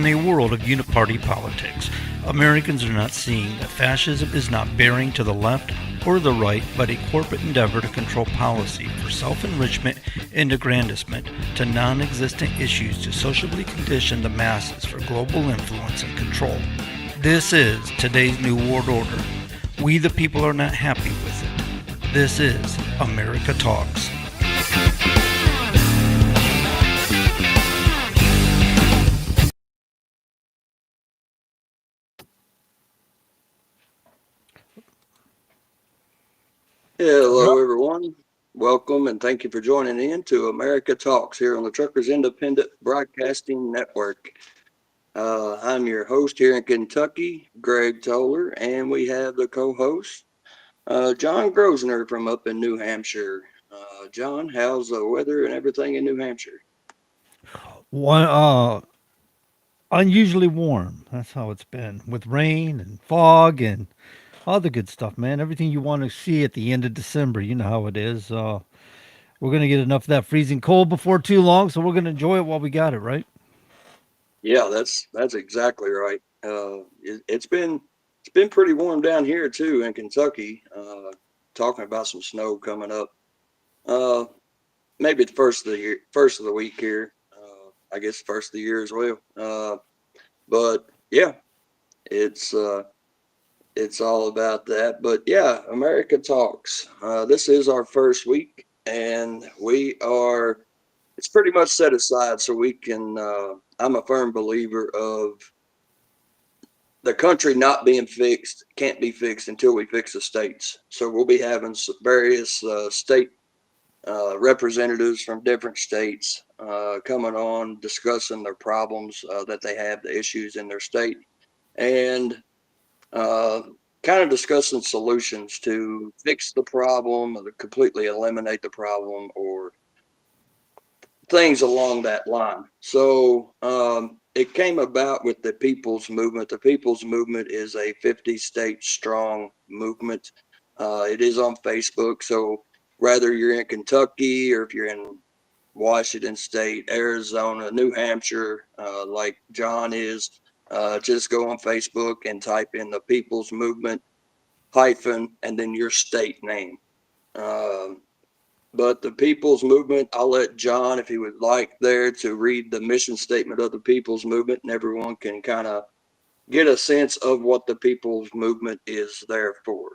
In a world of uniparty politics, Americans are not seeing that fascism is not bearing to the left or the right, but a corporate endeavor to control policy for self-enrichment and aggrandizement to non-existent issues to socially condition the masses for global influence and control. This is today's New World Order. We the people are not happy with it. This is America Talks. Hello, everyone. Welcome and thank you for joining in to America Talks here on the Truckers Independent Broadcasting Network. I'm your host here in Kentucky, Greg Toller, and we have the co-host, John Grosner from up in New Hampshire. John, how's the weather and everything in New Hampshire? Unusually warm. That's how it's been, with rain and fog and all the good stuff, man. Everything you want to see at the end of December. You know how it is. We're gonna get enough of that freezing cold before too long, so we're gonna enjoy it while we got it, right? Yeah, that's exactly right. It's been pretty warm down here too in Kentucky. Talking about some snow coming up. Uh, Maybe the first of the week here. I guess first of the year as well. But yeah, it's uh, it's all about that. But yeah, America Talks. This is our first week, and we are. It's pretty much set aside so we can. I'm a firm believer of the country not being fixed can't be fixed until we fix the states. So we'll be having various state representatives from different states coming on discussing their problems that they have, the issues in their state, and uh, kind of discussing solutions to fix the problem or to completely eliminate the problem or things along that line. So it came about with the People's Movement. The People's Movement is a 50 state strong movement. It is on Facebook. So whether you're in Kentucky or if you're in Washington State, Arizona, New Hampshire, like John is, just go on Facebook and type in the People's Movement hyphen and then your state name. Um, but the People's Movement, I'll let John, if he would like, there to read the mission statement of the People's Movement, and everyone can kind of get a sense of what the People's Movement is there for.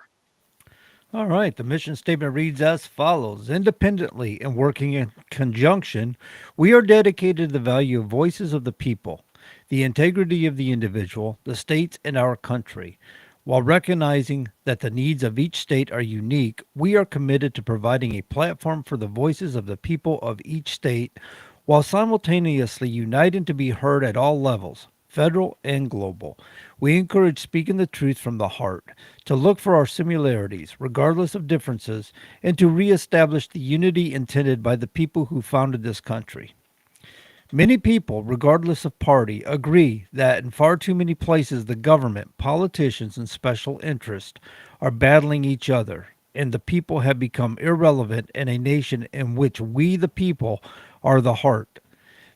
All right. The mission statement reads as follows: independently and working in conjunction, we are dedicated to the value of voices of the people, the integrity of the individual, the states, and our country. While recognizing that the needs of each state are unique, we are committed to providing a platform for the voices of the people of each state while simultaneously uniting to be heard at all levels, federal and global. We encourage speaking the truth from the heart, to look for our similarities, regardless of differences, and to reestablish the unity intended by the people who founded this country. Many people, regardless of party, agree that in far too many places the government, politicians, and special interests are battling each other, and the people have become irrelevant in a nation in which we, the people, are the heart.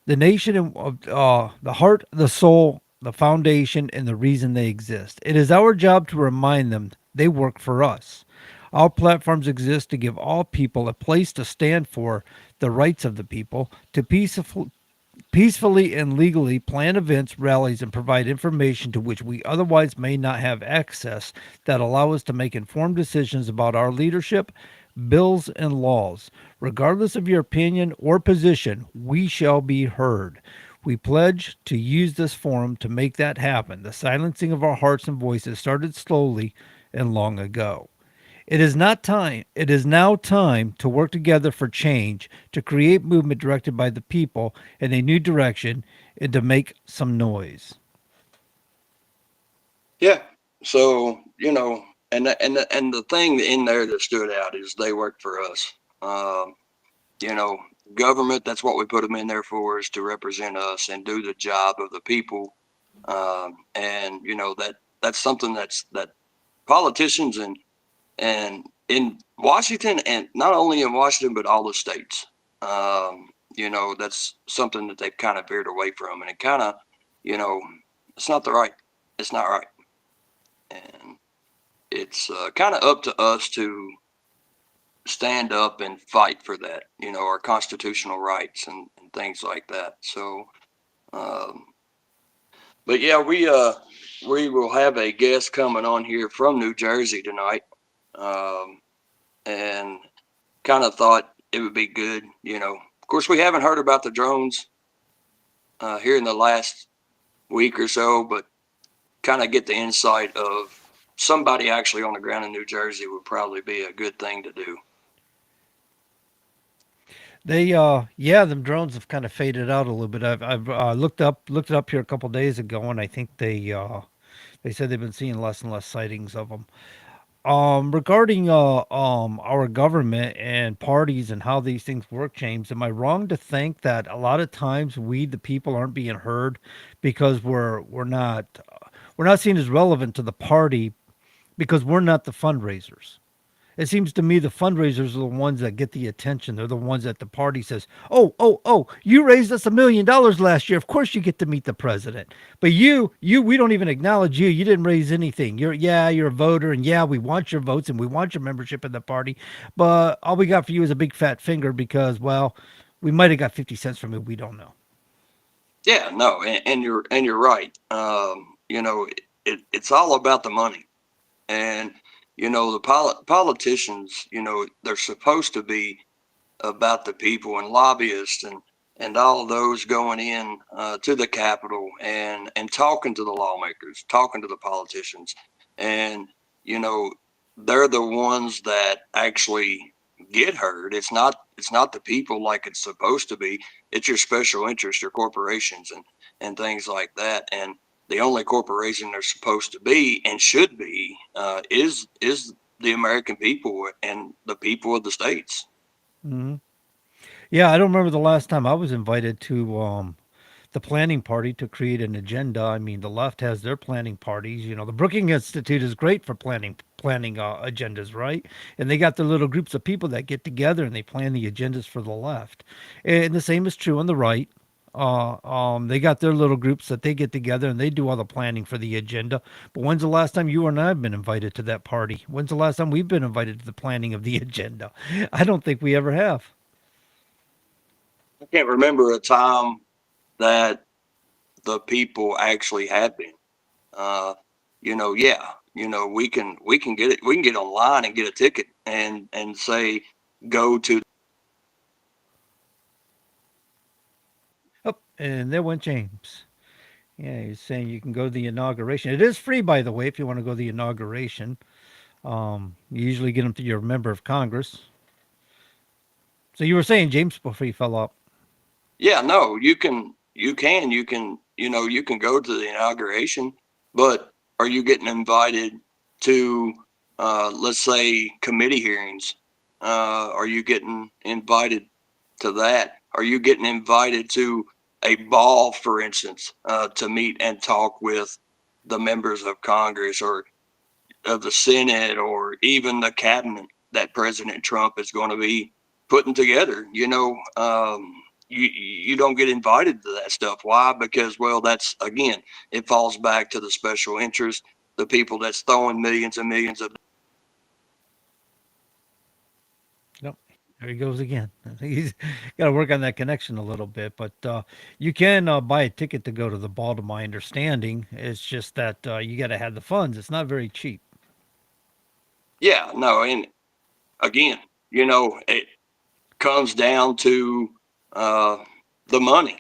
The nation of the heart, the soul, the foundation, and the reason they exist. It is our job to remind them they work for us. Our platforms exist to give all people a place to stand for the rights of the people, to peacefully and legally plan events, rallies, and provide information to which we otherwise may not have access that allow us to make informed decisions about our leadership, bills, and laws. Regardless of your opinion or position, we shall be heard. We pledge to use this forum to make that happen. The silencing of our hearts and voices started slowly and long ago. It is now time to work together for change, to create movement directed by the people in a new direction, and to make some noise. Yeah. So, and the thing in there that stood out is they work for us. Um, you know, Government, that's what we put them in there for, is to represent us and do the job of the people. And that's something that politicians and in Washington, and not only in Washington but all the states. That's something that they've kind of veered away from, and it kind of you know, it's not the right. It's not right, and it's kind of up to us to stand up and fight for that. Our constitutional rights and things like that. So, um, but yeah, we will have a guest coming on here from New Jersey tonight, um, and kind of thought it would be good. Of course, we haven't heard about the drones here in the last week or so, but kind of get the insight of somebody actually on the ground in New Jersey would probably be a good thing to do. They yeah, them drones have kind of faded out a little bit. I've looked it up here a couple days ago, and I think they said they've been seeing less and less sightings of them. Regarding our government and parties and how these things work, James, am I wrong to think that a lot of times we the people aren't being heard because we're not seen as relevant to the party because we're not the fundraisers? It seems to me the fundraisers are the ones that get the attention. They're the ones that the party says, "Oh, oh, oh, you raised us $1 million last year. Of course you get to meet the president." But we don't even acknowledge you. You didn't raise anything. You're a voter, and yeah, we want your votes and we want your membership in the party. But all we got for you is a big fat finger because, well, we might have got 50 cents from it. We don't know. Yeah, no, and you're right. It's all about the money, and the politicians. They're supposed to be about the people and lobbyists and all those going in to the Capitol and talking to the lawmakers, talking to the politicians, and you know they're the ones that actually get heard. It's not the people like it's supposed to be. It's your special interests, your corporations, and things like that. And the only corporation they're supposed to be and should be is the American people and the people of the states. Hmm. Yeah, I don't remember the last time I was invited to the planning party to create an agenda. I mean, the left has their planning parties. The Brookings Institute is great for planning agendas, right? And they got their little groups of people that get together and they plan the agendas for the left. And the same is true on the right. They got their little groups that they get together and they do all the planning for the agenda. But when's the last time you and I have been invited to that party? When's the last time we've been invited to the planning of the agenda? I don't think we ever have. I can't remember a time that the people actually have been. Uh, yeah, we can get it. We can get online and get a ticket and say go to. Oh, and there went James. Yeah, he's saying you can go to the inauguration. It is free, by the way, if you want to go to the inauguration. You usually get them through your member of Congress. So you were saying, James, before you fell off. Yeah, no, you can go to the inauguration, but are you getting invited to, let's say, committee hearings? Are you getting invited to that? Are you getting invited to a ball, for instance, to meet and talk with the members of Congress or of the Senate or even the cabinet that President Trump is going to be putting together? You don't get invited to that stuff. Why? Because, well, that's again, it falls back to the special interest, the people that's throwing millions and millions of. Nope. There he goes again. He's got to work on that connection a little bit. But you can buy a ticket to go to the ball, to my understanding. It's just that you got to have the funds. It's not very cheap. Yeah, no, and again, it comes down to uh, the money.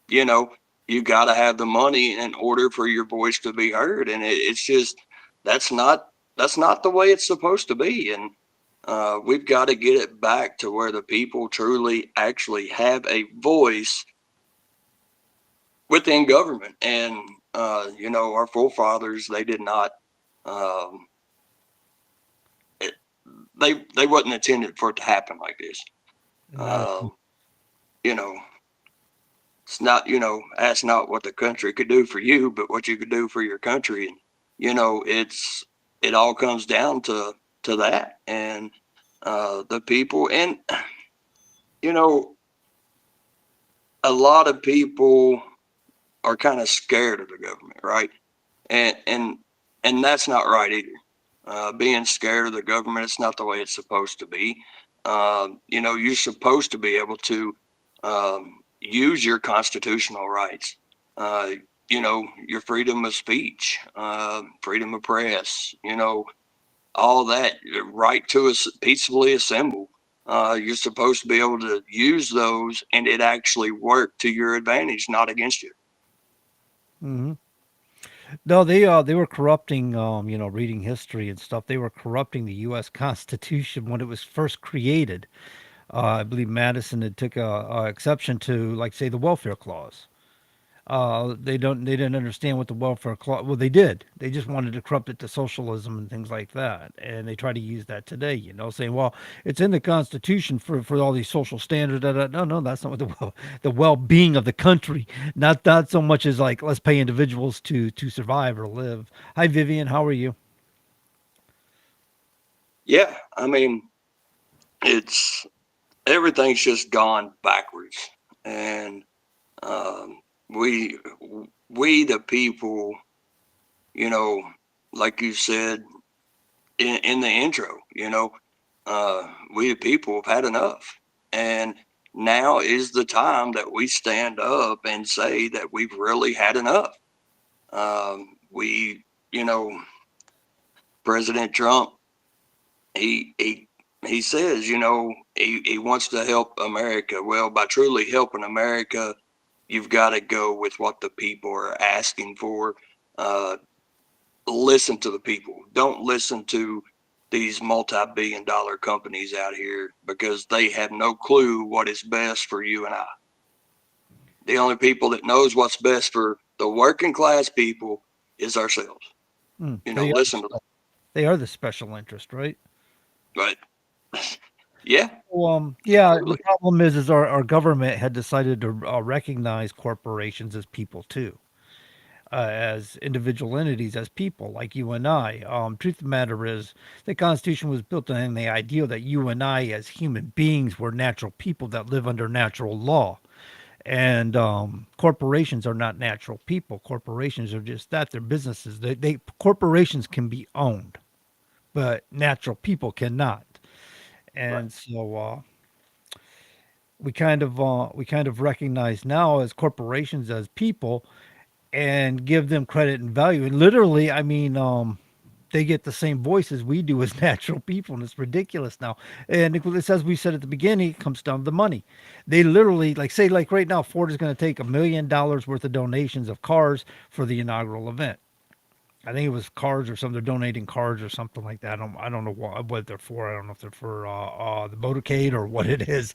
You know, you got to have the money in order for your voice to be heard, and it's just that's not that's not the way it's supposed to be. And we've got to get it back to where the people truly actually have a voice within government. And our forefathers, they did not. Um, it, they wasn't intended for it to happen like this. Not a, Um, you know, it's not, ask not what the country could do for you, but what you could do for your country. And, it all comes down to that. And the people, and, you know, a lot of people, are kind of scared of the government, right? And that's not right either. Being scared of the government, it's not the way it's supposed to be. You're supposed to be able to use your constitutional rights. Uh, your freedom of speech, freedom of press. All that right to us peacefully assemble. You're supposed to be able to use those, and it actually work to your advantage, not against you. Hmm. No, they were corrupting. Reading history and stuff. They were corrupting the U.S. Constitution when it was first created. I believe Madison had took a exception to, like, say, the welfare clause. They didn't understand what the welfare clause. Well, they did. They just wanted to corrupt it to socialism and things like that, and they try to use that today. Saying, well, it's in the Constitution for all these social standards. Da, da. No, no, that's not what the well being of the country. Not so much as like let's pay individuals to survive or live. Hi, Vivian. How are you? Yeah, I mean, it's everything's just gone backwards, and um, we we the people, you know, like you said in the intro, we the people have had enough, and now is the time that we stand up and say that we've really had enough. We, you know, President Trump, he he he says, he wants to help America. Well, by truly helping America, you've got to go with what the people are asking for. Uh, Listen to the people. Don't listen to these multi-billion-dollar companies out here because they have no clue what is best for you and I. The only people that knows what's best for the working class people is ourselves. Mm, Listen to them. they are the special interest, right? But yeah, Well, yeah. The absolutely. problem is our government had decided to recognize corporations as people too, as individual entities, as people like you and I. Truth of the matter is, the Constitution was built on the idea that you and I, as human beings, were natural people that live under natural law. And corporations are not natural people. Corporations are just that. They're businesses. Corporations can be owned, but natural people cannot. Right. And so we kind of recognize now as corporations as people and give them credit and value. And literally, I mean, they get the same voice as we do as natural people, and it's ridiculous now. And it's as we said at the beginning, it comes down to the money. They literally, like, say, like right now, Ford is going to take $1 million worth of donations of cars for the inaugural event. I think it was cars or something. They're donating cars or something like that. I don't know what they're for. I don't know if they're for the motorcade or what it is.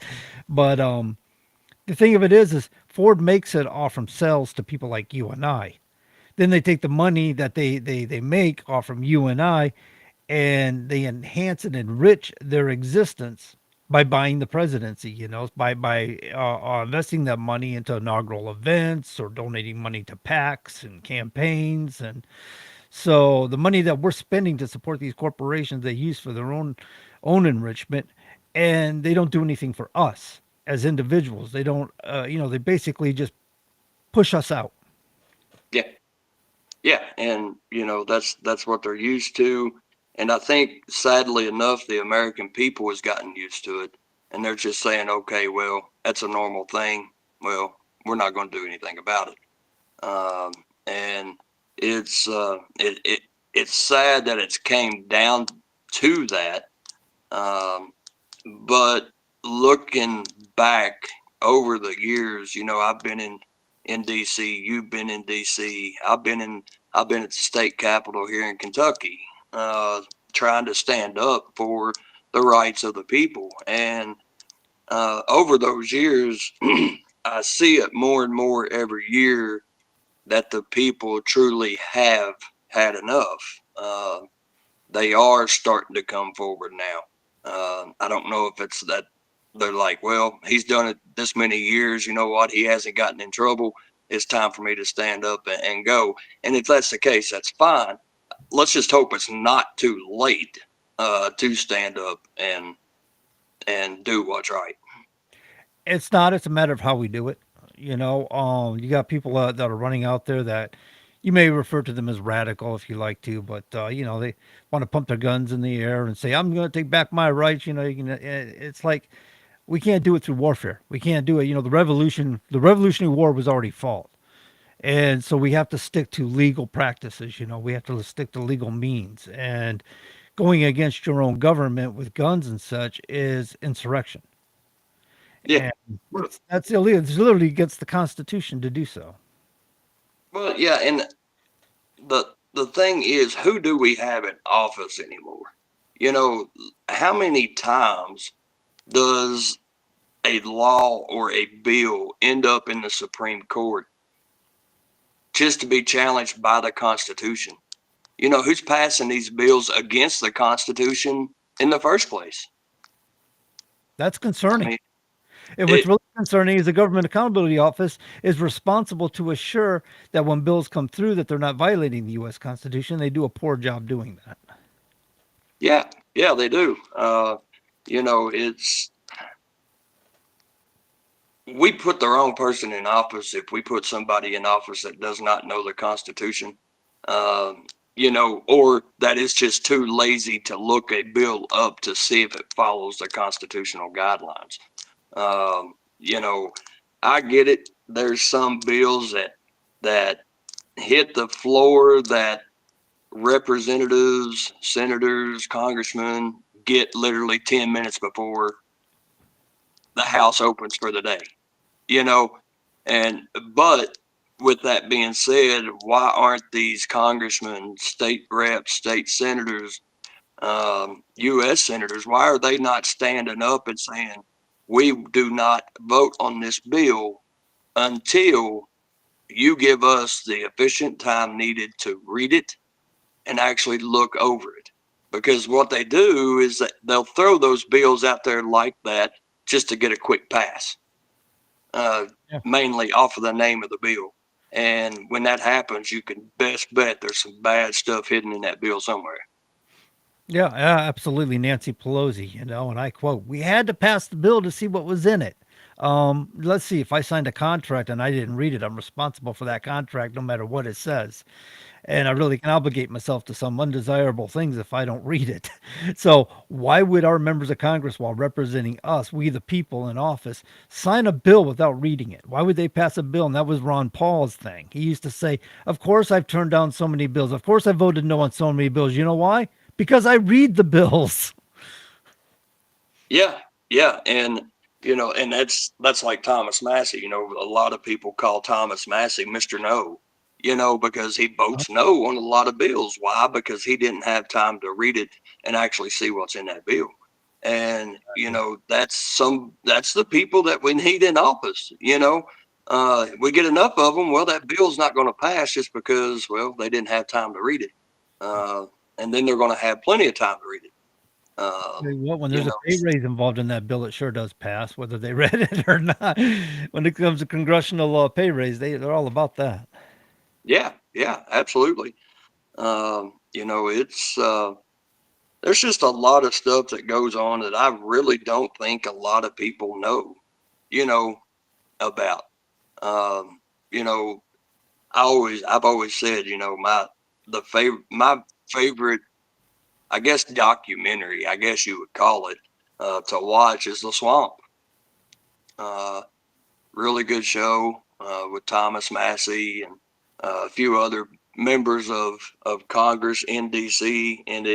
But the thing of it is Ford makes it off from sales to people like you and I. Then they take the money that they make off from you and I, and they enhance and enrich their existence by buying the presidency, by investing that money into inaugural events or donating money to PACs and campaigns. And so the money that we're spending to support these corporations, they use for their own enrichment, and they don't do anything for us as individuals. They don't, they basically just push us out. Yeah. Yeah, and that's what they're used to, and I think sadly enough, the American people has gotten used to it, and they're just saying, okay, well, that's a normal thing. Well, we're not going to do anything about it, and it's sad that it's came down to that, um, but looking back over the years, I've been in DC, you've been in DC, I've been at the state capitol here in Kentucky, uh, trying to stand up for the rights of the people. And over those years, I see it more and more every year that the people truly have had enough. They are starting to come forward now. I don't know if it's that they're like, well, he's done it this many years. You know what? He hasn't gotten in trouble. It's time for me to stand up and go. And if that's the case, that's fine. Let's just hope it's not too late to stand up and do what's right. It's not. It's a matter of how we do it. You got people that are running out there that you may refer to them as radical if you like to, but they want to pump their guns in the air and say, "I'm going to take back my rights." It's like we can't do it through warfare. We can't do it. The Revolutionary War was already fought, and so we have to stick to legal practices. We have to stick to legal means, and going against your own government with guns and such is insurrection, Yeah. and Well, that's illegal. It's literally against the Constitution to do so. yeah, and the thing is, who do we have in office anymore? You know, how many times does a law or a bill end up in the Supreme Court just to be challenged by the Constitution? Who's passing these bills against the Constitution in the first place? That's I concerning. mean, And what's it, really concerning is the Government Accountability Office is responsible to assure that when bills come through that they're not violating the U.S. Constitution. They do a poor job doing that. yeah, yeah, they do. It's we put the wrong person in office if we put somebody in office that does not know the Constitution, or that is just too lazy to look a bill up to see if it follows the constitutional guidelines. You know, I get it. There's some bills that hit the floor that representatives, senators, congressmen get literally 10 minutes before the House opens for the day. you know, and but with that being said, why aren't these congressmen, state reps, state senators, U.S. senators, why are they not standing up and saying, we do not vote on this bill until you give us the efficient time needed to read it and actually look over it? Because what they do is that they'll throw those bills out there like that just to get a quick pass, uh, Yeah. mainly off of the name of the bill. And when that happens, you can best bet there's some bad stuff hidden in that bill somewhere. Yeah, absolutely. Nancy Pelosi, and I quote, "We had to pass the bill to see what was in it." Let's see, if I signed a contract and I didn't read it, I'm responsible for that contract no matter what it says. And I really can obligate myself to some undesirable things if I don't read it. So, why would our members of Congress, while representing us, we the people in office, sign a bill without reading it? Why would they pass a bill? And that was Ron Paul's thing. He used to say, "Of course, I've turned down so many bills. Of course, I voted no on so many bills. You know why? Because I read the bills." Yeah, yeah, and that's like Thomas Massey. A lot of people call Thomas Massey Mister No. Because he votes no on a lot of bills. Why? Because he didn't have time to read it and actually see what's in that bill. And that's the people that we need in office. We get enough of them. Well, that bill's not going to pass just because they didn't have time to read it, uh, and then they're going to have plenty of time to read it. Tell you what, when You there's a know, pay raise involved in that bill, it sure does pass, whether they read it or not. When it comes to congressional pay raise, they're all about that. yeah, yeah, absolutely. It's there's just a lot of stuff that goes on that I really don't think a lot of people know, you know, about. Um, you know, I've always said, my favorite, I guess, documentary, I guess you would call it, to watch is The Swamp. Uh, Really good show with Thomas Massey and a few other members of Congress in D.C. and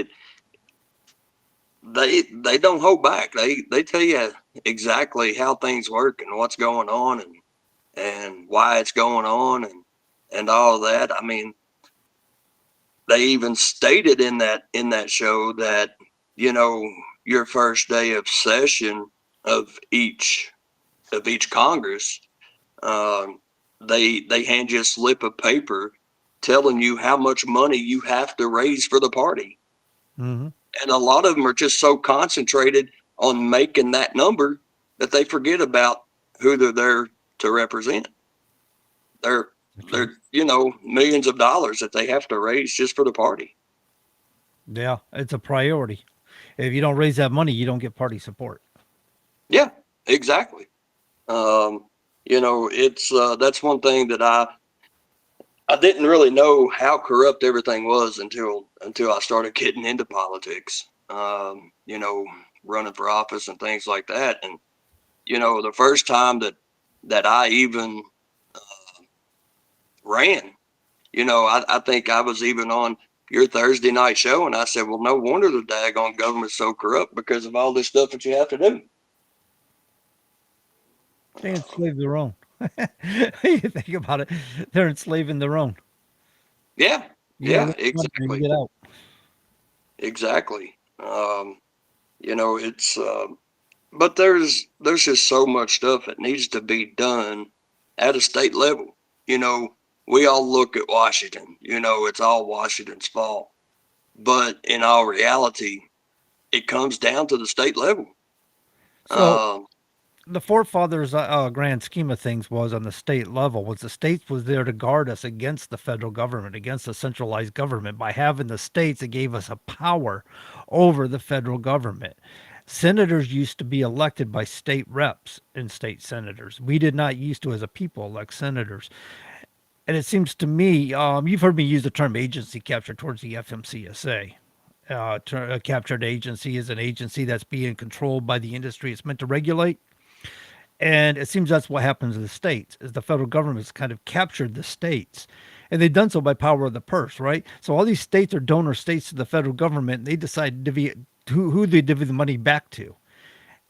they don't hold back. They tell you exactly how things work and what's going on and why it's going on and all that. I mean, they even stated in that show that you know your first day of session of each Congress, um, they hand you a slip of paper telling you how much money you have to raise for the party, Hmm. and a lot of them are just so concentrated on making that number that they forget about who they're there to represent. They're Okay. they're millions of dollars that they have to raise just for the party. Yeah, it's a priority. If you don't raise that money, you don't get party support. Yeah, exactly. Um, It's that's one thing that I didn't really know how corrupt everything was until I started getting into politics. Running for office and things like that. And the first time that I even ran, I think I was even on your Thursday night show, and I said, well, no wonder the daggone government's so corrupt because of all this stuff that you have to do. They Uh, enslave their own. You think about it, they're enslaving their own. yeah, You get a yeah, little money and you exactly, get out. exactly. It's but there's just so much stuff that needs to be done at a state level. You know, we all look at Washington. It's all Washington's fault, but in all reality, it comes down to the state level. So Um, the forefathers' grand scheme of things was on the state level was the states was there to guard us against the federal government, against the centralized government. By having the states, it gave us a power over the federal government. Senators used to be elected by state reps and state senators. We did not used to, as a people, elect senators. And it seems to me, you've heard me use the term agency capture towards the FMCSA. A captured agency is an agency that's being controlled by the industry it's meant to regulate. And it seems that's what happens in the states is the federal government's kind of captured the states. And they've done so by power of the purse, right? So all these states are donor states to the federal government. And they decide to divvy who they divvy the money back to.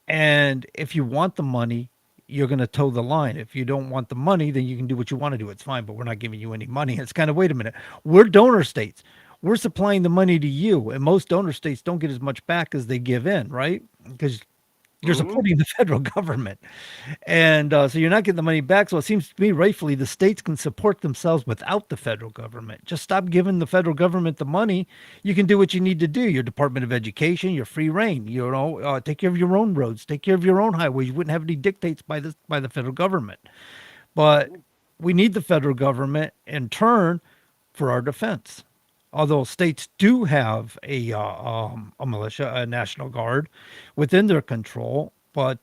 And if you want the money, you're going to toe the line. If you don't want the money, then you can do what you want to do. It's fine, but we're not giving you any money. It's kind of, wait a minute. We're donor states. We're supplying the money to you. And most donor states don't get as much back as they give in, right? Because you're mhm. supporting the federal government. And so you're not getting the money back. So it seems to me, rightfully, the states can support themselves without the federal government. Just stop giving the federal government the money. You can do what you need to do. Your Department of Education, your free reign. Take care of your own roads, take care of your own highways. You wouldn't have any dictates by the federal government. But we need the federal government in turn for our defense. Although states do have a militia, a national guard within their control, but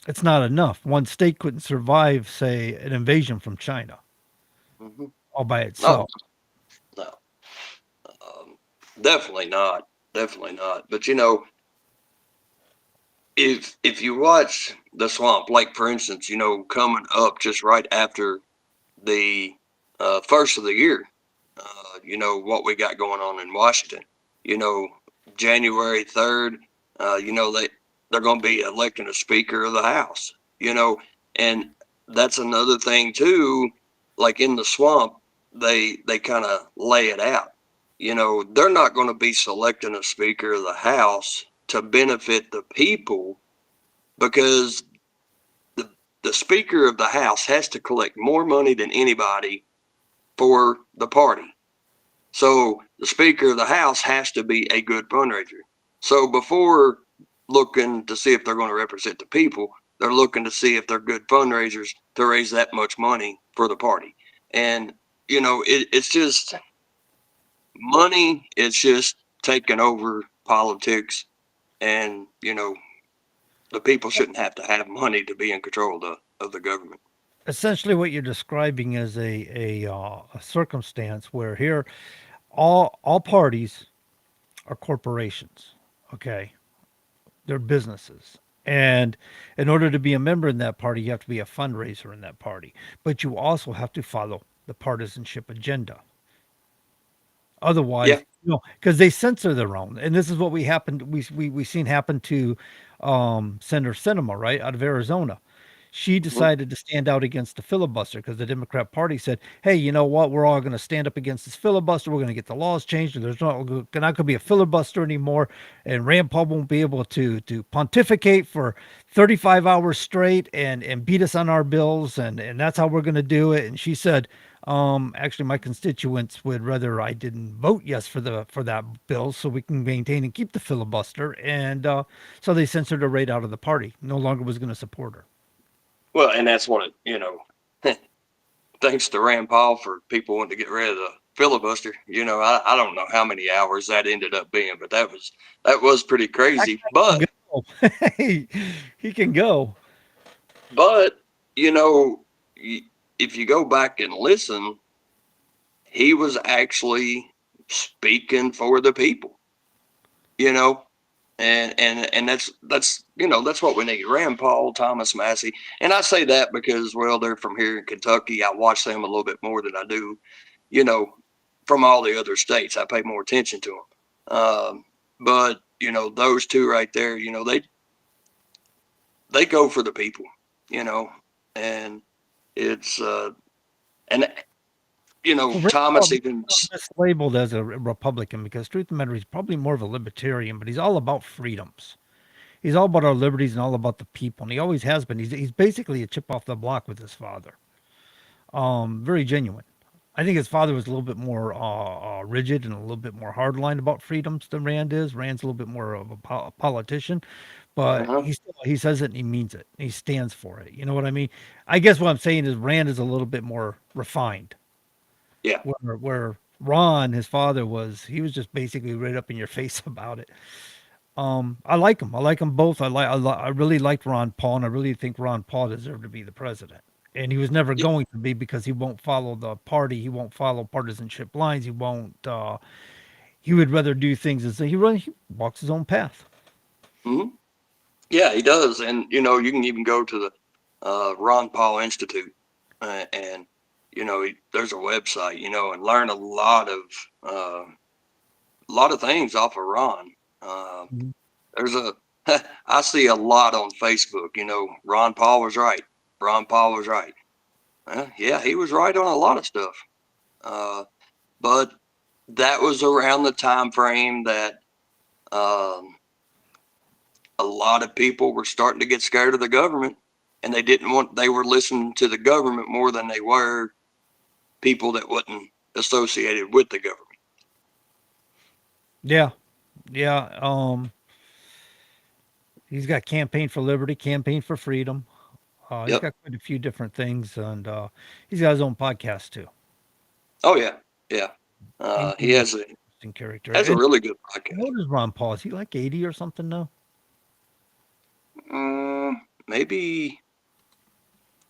it's not enough. One state couldn't survive, say, an invasion from China Mhm. all by No, itself. no, um, definitely not, definitely not. But if you watch the swamp, like for instance, coming up just right after the first of the year, what we got going on in Washington. You know, January 3rd, they're going to be electing a Speaker of the House. And that's another thing too. Like in the swamp, they kind of lay it out. They're not going to be selecting a Speaker of the House to benefit the people because the the Speaker of the House has to collect more money than anybody for the party. So the Speaker of the House has to be a good fundraiser. So before looking to see if they're going to represent the people, they're looking to see if they're good fundraisers to raise that much money for the party. And, it's just money is just taking over politics. And, the people shouldn't have to have money to be in control of the government. Essentially, what you're describing is a circumstance where here all parties are corporations. Okay, they're businesses. And in order to be a member in that party, you have to be a fundraiser in that party. But you also have to follow the partisanship agenda. Yeah. Otherwise, because they censor their own, and this is what we seen happen to Senator Sinema, right, out of Arizona. She Mm-hmm. decided to stand out against the filibuster because the Democrat Party said, "Hey, you know what? We're all going to stand up against this filibuster. We're going to get the laws changed, and there's not going to be a filibuster anymore. And Rand Paul won't be able to pontificate for 35 hours straight and beat us on our bills, and that's how we're going to do it." And she said, actually, my constituents would rather I didn't vote yes for that bill, so we can maintain and keep the filibuster. And so they censored her right out of the party. No longer was going to support her. Well, and that's what thanks to Rand Paul for people wanting to get rid of the filibuster. I don't know how many hours that ended up being, but that was pretty That crazy. guy can go. He can go. But you know, if you go back and listen, he was actually speaking for the people, you know, and that's that's what we need. Rand Paul, Thomas Massey, and I say that because well they're from here in Kentucky. I watch them a little bit more than I do, you know, from all the other states. I pay more attention to them, but those two right there, they go for the people, you know, and it's and Well, Rand Thomas Paul even mislabeled as a Republican because truth of the matter, he's probably more of a libertarian, but he's all about freedoms. He's all about our liberties and all about the people, and he always has been. He's basically a chip off the block with his father. Very genuine. I think his father was a little bit more rigid and a little bit more hardline about freedoms than Rand is. Rand's a little bit more of a politician, but uh-huh, he says it and he means it. He stands for it. You know what I mean? I guess what I'm saying is Rand is a little bit more refined, yeah, where Ron, his father, he was just basically right up in your face about it. I like them. I like them both. I really liked Ron Paul, and I really think Ron Paul deserved to be the president. And he was never yeah, going to be because he won't follow the party. He won't follow partisanship lines. He won't. He would rather do things as he walks his own path. hmm yeah, he does, and you can even go to the Ron Paul Institute, and there's a website, and learn uh, a lot of things off of Ron. Uh, Mhm. there's a I see a lot on Facebook. Ron Paul was right. Ron Paul was right. Yeah, he was right on a lot of stuff. Uh, but that was around the time frame that um, a lot of people were starting to get scared of the government, and they were listening to the government more than they were people that wasn't associated with the government. Yeah, yeah. He's got campaign for liberty, campaign for freedom. He's Yep. got quite a few different things, and he's got his own podcast too. Oh yeah, yeah. He He's an interesting character. has a And really good how podcast. old is Ron Paul? Is he like 80 or something now? Maybe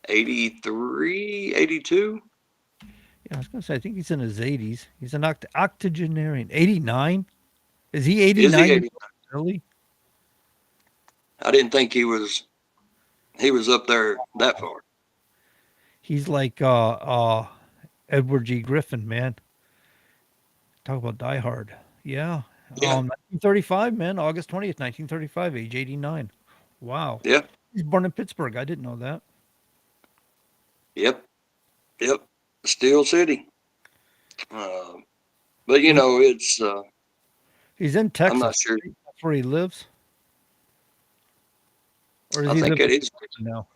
83, 82. Yeah, I was gonna say I think he's in his 80s. He's an octogenarian. 89? Is he eighty Is he nine years 80? old? Really? I didn't think he was up there that far. He's like Edward G. Griffin, man. Talk about Die Hard. Yeah. Yeah, 1935, man. August 20th, 1935, age 89. Wow. yeah, He's born in Pittsburgh. I didn't know that. yep, yep. Steel City. Uh, but Well, it's he's in I'm not Texas, sure. right? That's where he lives. Or does I he think live it in is. Florida now?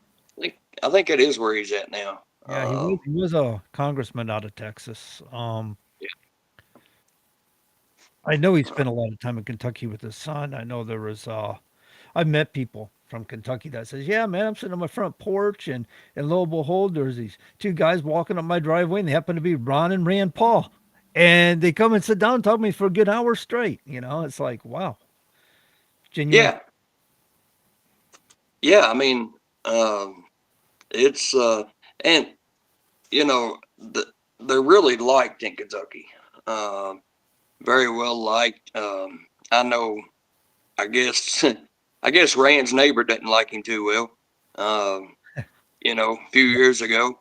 I think it is where he's at now. Yeah, he was a congressman out of Texas. Yeah, I know he uh, spent a lot of time in Kentucky with his son. I know there was I've met people from Kentucky that says, "Yeah, man, I'm sitting on my front porch and lo and behold, there's these two guys walking up my driveway and they happen to be Ron and Rand Paul. And they come and sit down and talk to me for a good hour straight. It's like, wow, genuine. yeah, yeah. I mean, um, it's and they're really liked in Kentucky. Um, very well liked. I know. I guess I guess Rand's neighbor didn't like him too well. Um, a few years ago.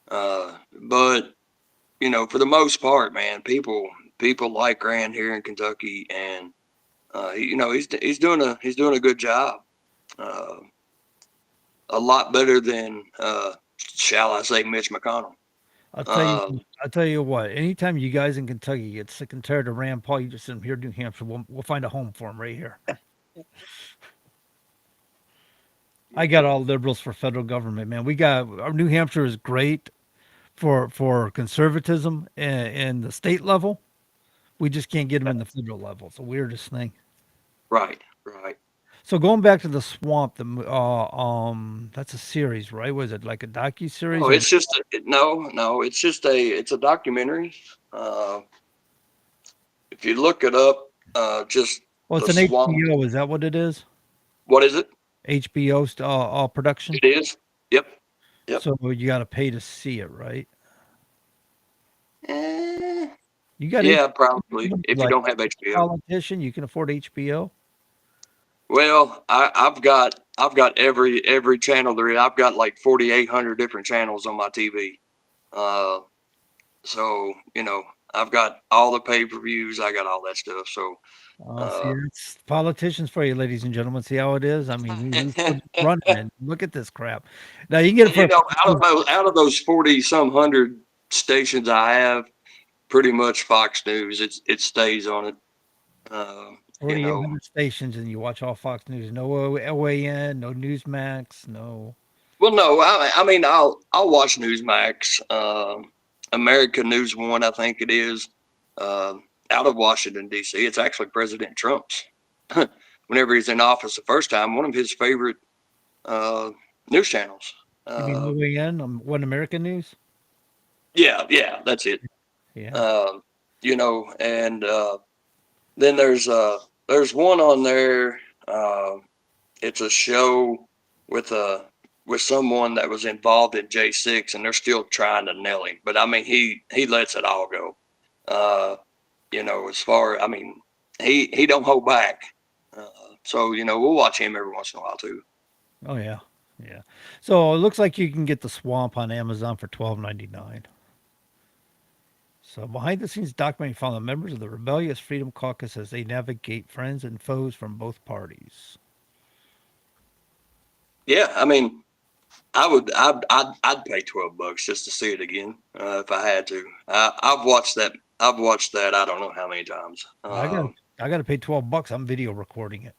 But for the most part, man, people like Rand here in Kentucky, and he's doing a good job. Uh, a lot better than shall I say Mitch McConnell. I'll tell you, Um, I'll tell you what. Anytime you guys in Kentucky get sick and tired of Rand Paul, you just send him here to New Hampshire. We'll find a home for him right here. I got all liberals for federal government, man. We got our New Hampshire is great for conservatism and the state level. We just can't get them in the federal level. It's the weirdest thing. right, right. So going back to the swamp, that's a series, right? Was it like a docu series Oh, or it's just no. It's a documentary. Uh, if you look it up, just well, it's the an swamp. HBO? Is that what it is? What is it? HBO production. It is. Yep. Yep. So you got to pay to see it, right? Eh, You got yeah, HBO, probably if you like don't have a HBO. politician, you can afford HBO. Well, I've got every channel there is. I've got like 4,800 different channels on my TV. Uh, so I've got all the pay per views. I got all that stuff. So See, uh, it's politicians for you, ladies and gentlemen. See how it is? I mean, he's still just running it. Look at this crap. Now you can get it for out of those 40 some hundred stations I have, pretty much Fox News. It stays on it. Uh, you know, 4,800 stations, and you watch all Fox News. No OAN, no Newsmax, no. well, no, I mean I'll watch Newsmax, American News One, I think it is, uh, out of Washington D.C. It's actually President Trump's. Whenever he's in office the first time, one of his favorite uh, news channels. You mean Uh, OAN? One American News? yeah, that's it. Yeah. Um, and then there's one on there. Uh, it's a show with a with someone that was involved in J6, and they're still trying to nail him. But I mean, he lets it all go. Uh, as far I mean, he don't hold back. Uh, so we'll watch him every once in a while too. Oh yeah. Yeah. So it looks like you can get the Swamp on Amazon for 12.99. So behind the scenes documentary found the members of the rebellious Freedom Caucus as they navigate friends and foes from both parties. Yeah, I mean, I'd pay $12 just to see it again if I had to. I've watched that. I've watched that. I don't know how many times. I got I got to pay $12. I'm video recording it.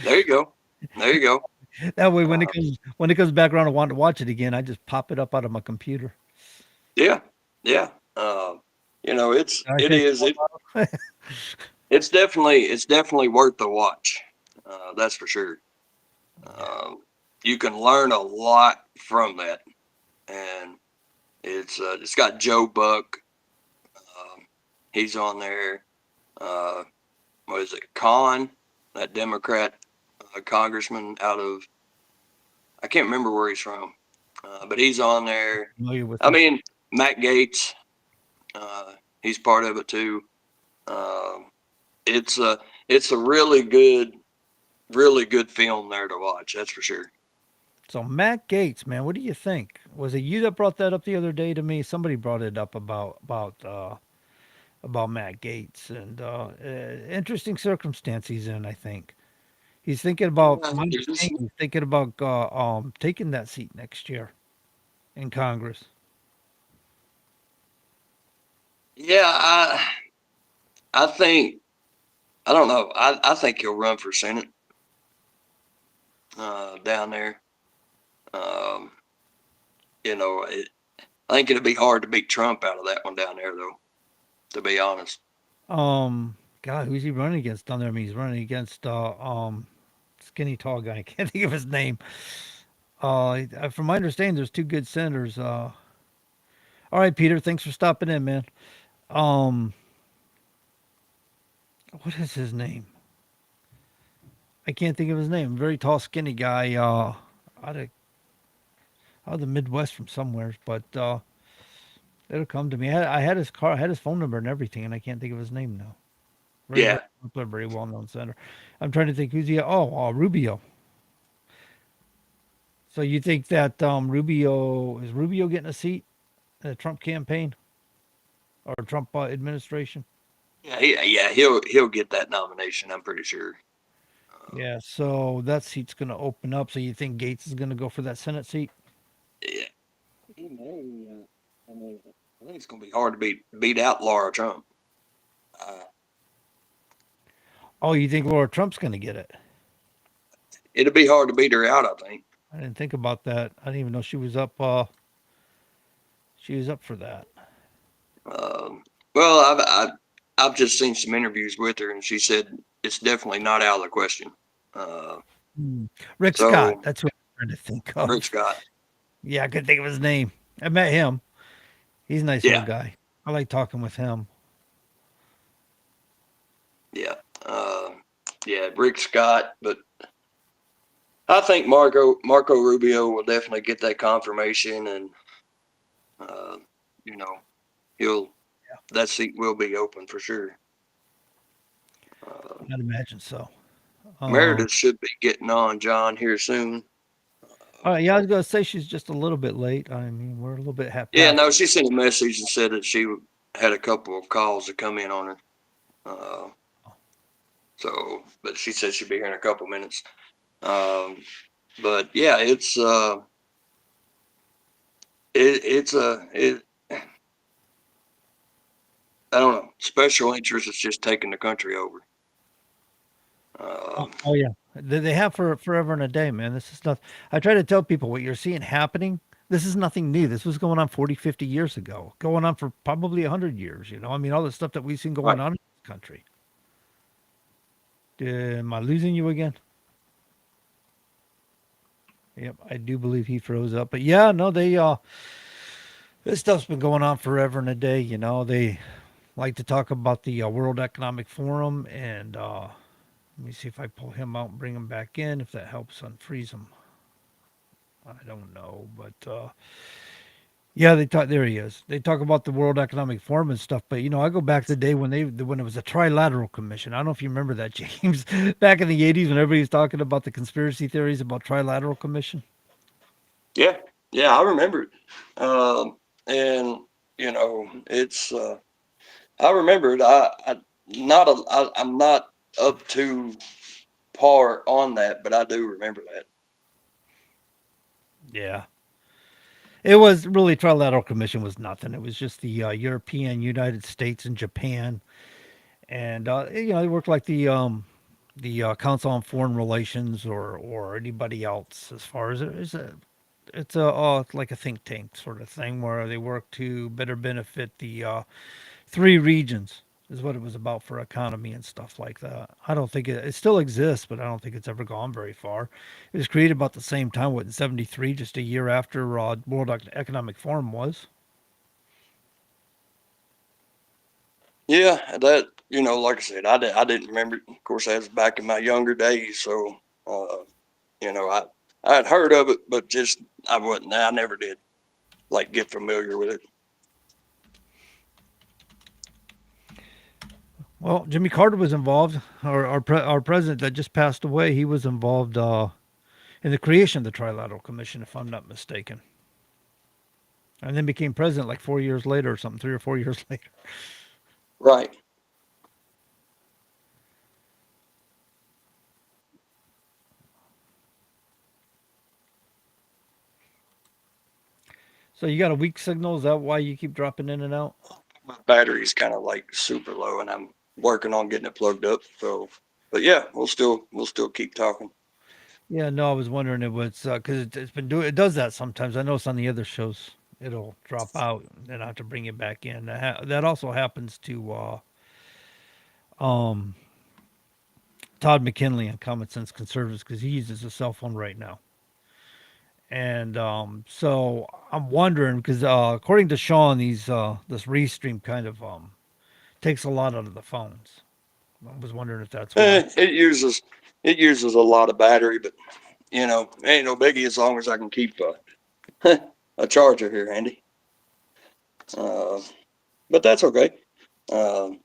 There you go. There you go. That way, Uh, when it comes back around and want to watch it again, I just pop it up out of my computer. yeah, yeah. I it say, is it's definitely worth the watch. That's for sure. yeah. Um, you can learn a lot from that, and it's got Joe Buck. Um, he's on there. Uh, what is it? Khan, that Democrat congressman out of I can't remember where he's from, but he's on there. Familiar with I him? mean, Matt Gates, uh, he's part of it too. Um, it's a really good film there to watch. That's for sure. So Matt Gates, man, what do you think? Was it you that brought that up the other day to me? Somebody brought it up about Matt Gates and interesting circumstance he's in. I think he's thinking about. Yeah, My it is. understanding, he's thinking about taking that seat next year in Congress. Yeah, I think I don't know. I think he'll run for Senate down there. Um, I think it'd be hard to beat Trump out of that one down there, though. To be honest. God, who's he running against down there? I mean, he's running against skinny tall guy. I can't think of his name. From my understanding, there's two good senators. All right, Peter, thanks for stopping in, man. Um, what is his name? I can't think of his name. Very tall, skinny guy. Out of out of the Midwest from somewhere, but it'll come to me. I had his car, I had his phone number and everything, and I can't think of his name now. Very, very Yeah, popular, very well known senator. I'm trying to think who's he. Oh, Rubio. So you think that Rubio getting a seat in the Trump campaign or Trump administration? yeah, he'll get that nomination. I'm pretty sure. Yeah, so that seat's going to open up. So you think Gates is going to go for that Senate seat? Yeah, he may. I mean, I think it's going to be hard to beat out Laura Trump. Uh, Oh, you think Laura Trump's going to get it? it'll be hard to beat her out. I think. I didn't think about that. I didn't even know she was up. She was up for that. Well, I've just seen some interviews with her, and she said it's definitely not out of the question. Uh, Hmm. Rick Scott. so That's what I'm trying to think Rick of. Scott. Yeah, I couldn't think of his name. I met him. He's a nice old Yeah, guy. I like talking with him. yeah, uh, yeah, Rick Scott. But I think Marco Rubio will definitely get that confirmation, and uh, you know he'll that seat will be open for sure. Uh, I'd imagine so. Um, Meredith should be getting on John here soon. all right, yeah, I was gonna say she's just a little bit late. I mean, we're a little bit half Yeah, past. no, she sent a message and said that she had a couple of calls to come in on her. Uh, so, but she said she'd be here in a couple minutes. Um, but yeah, it's a it. I don't know. Special interest is just taking the country over. Oh, Um, oh yeah, they have for forever and a day, man. This is not. I try to tell people what you're seeing happening. This is nothing new. This was going on 40, 50 years ago, going on for probably 100 years. I mean, all the stuff that we've seen going right. on in this country. Am I losing you again? Yep, I do believe he froze up. But yeah, no, this stuff's been going on forever and a day. They like to talk about the World Economic Forum, and let me see if I pull him out and bring him back in. If that helps unfreeze him, I don't know, but yeah, they talk. There he is. They talk about the World Economic Forum and stuff. But I go back to the day when it was a trilateral commission. I don't know if you remember that, James. Back in the '80s, when everybody was talking about the conspiracy theories about trilateral commission. Yeah, yeah, I remember it. And it's I remember it. I'm not up to par on that, but I do remember that. Yeah, it was really trilateral commission was nothing. It was just the European, United States, and Japan, and they worked like the Council on Foreign Relations or anybody else as far as it's like a think tank sort of thing where they work to better benefit the three regions is what it was about for economy and stuff like that. I don't think it still exists, but I don't think it's ever gone very far. It was created about the same time, what, in '73, just a year after World Economic Forum was. Yeah, that like I said, I didn't remember it. Of course, that was back in my younger days, so uh, I had heard of it, but just I never did like get familiar with it. Well, Jimmy Carter was involved. Our president that just passed away, he was involved in the creation of the Trilateral Commission, if I'm not mistaken, and then became president like 4 years later or something, 3 or 4 years later. Right. So you got a weak signal. Is that why you keep dropping in and out? My battery's kind of like super low, and I'm working on getting it plugged up. So, but yeah, we'll still keep talking. Yeah, no, I was wondering it was because it's been doing it does that sometimes. I notice on the other shows it'll drop out and I have to bring it back in. That also happens to um, Todd McKinley on Common Sense Conservatives because he uses a cell phone right now. And so I'm wondering because according to Sean, this restream kind of takes a lot out of the phones. I was wondering if that's why. It uses a lot of battery, but ain't no biggie as long as I can keep a charger here handy. Uh, but that's okay. Um,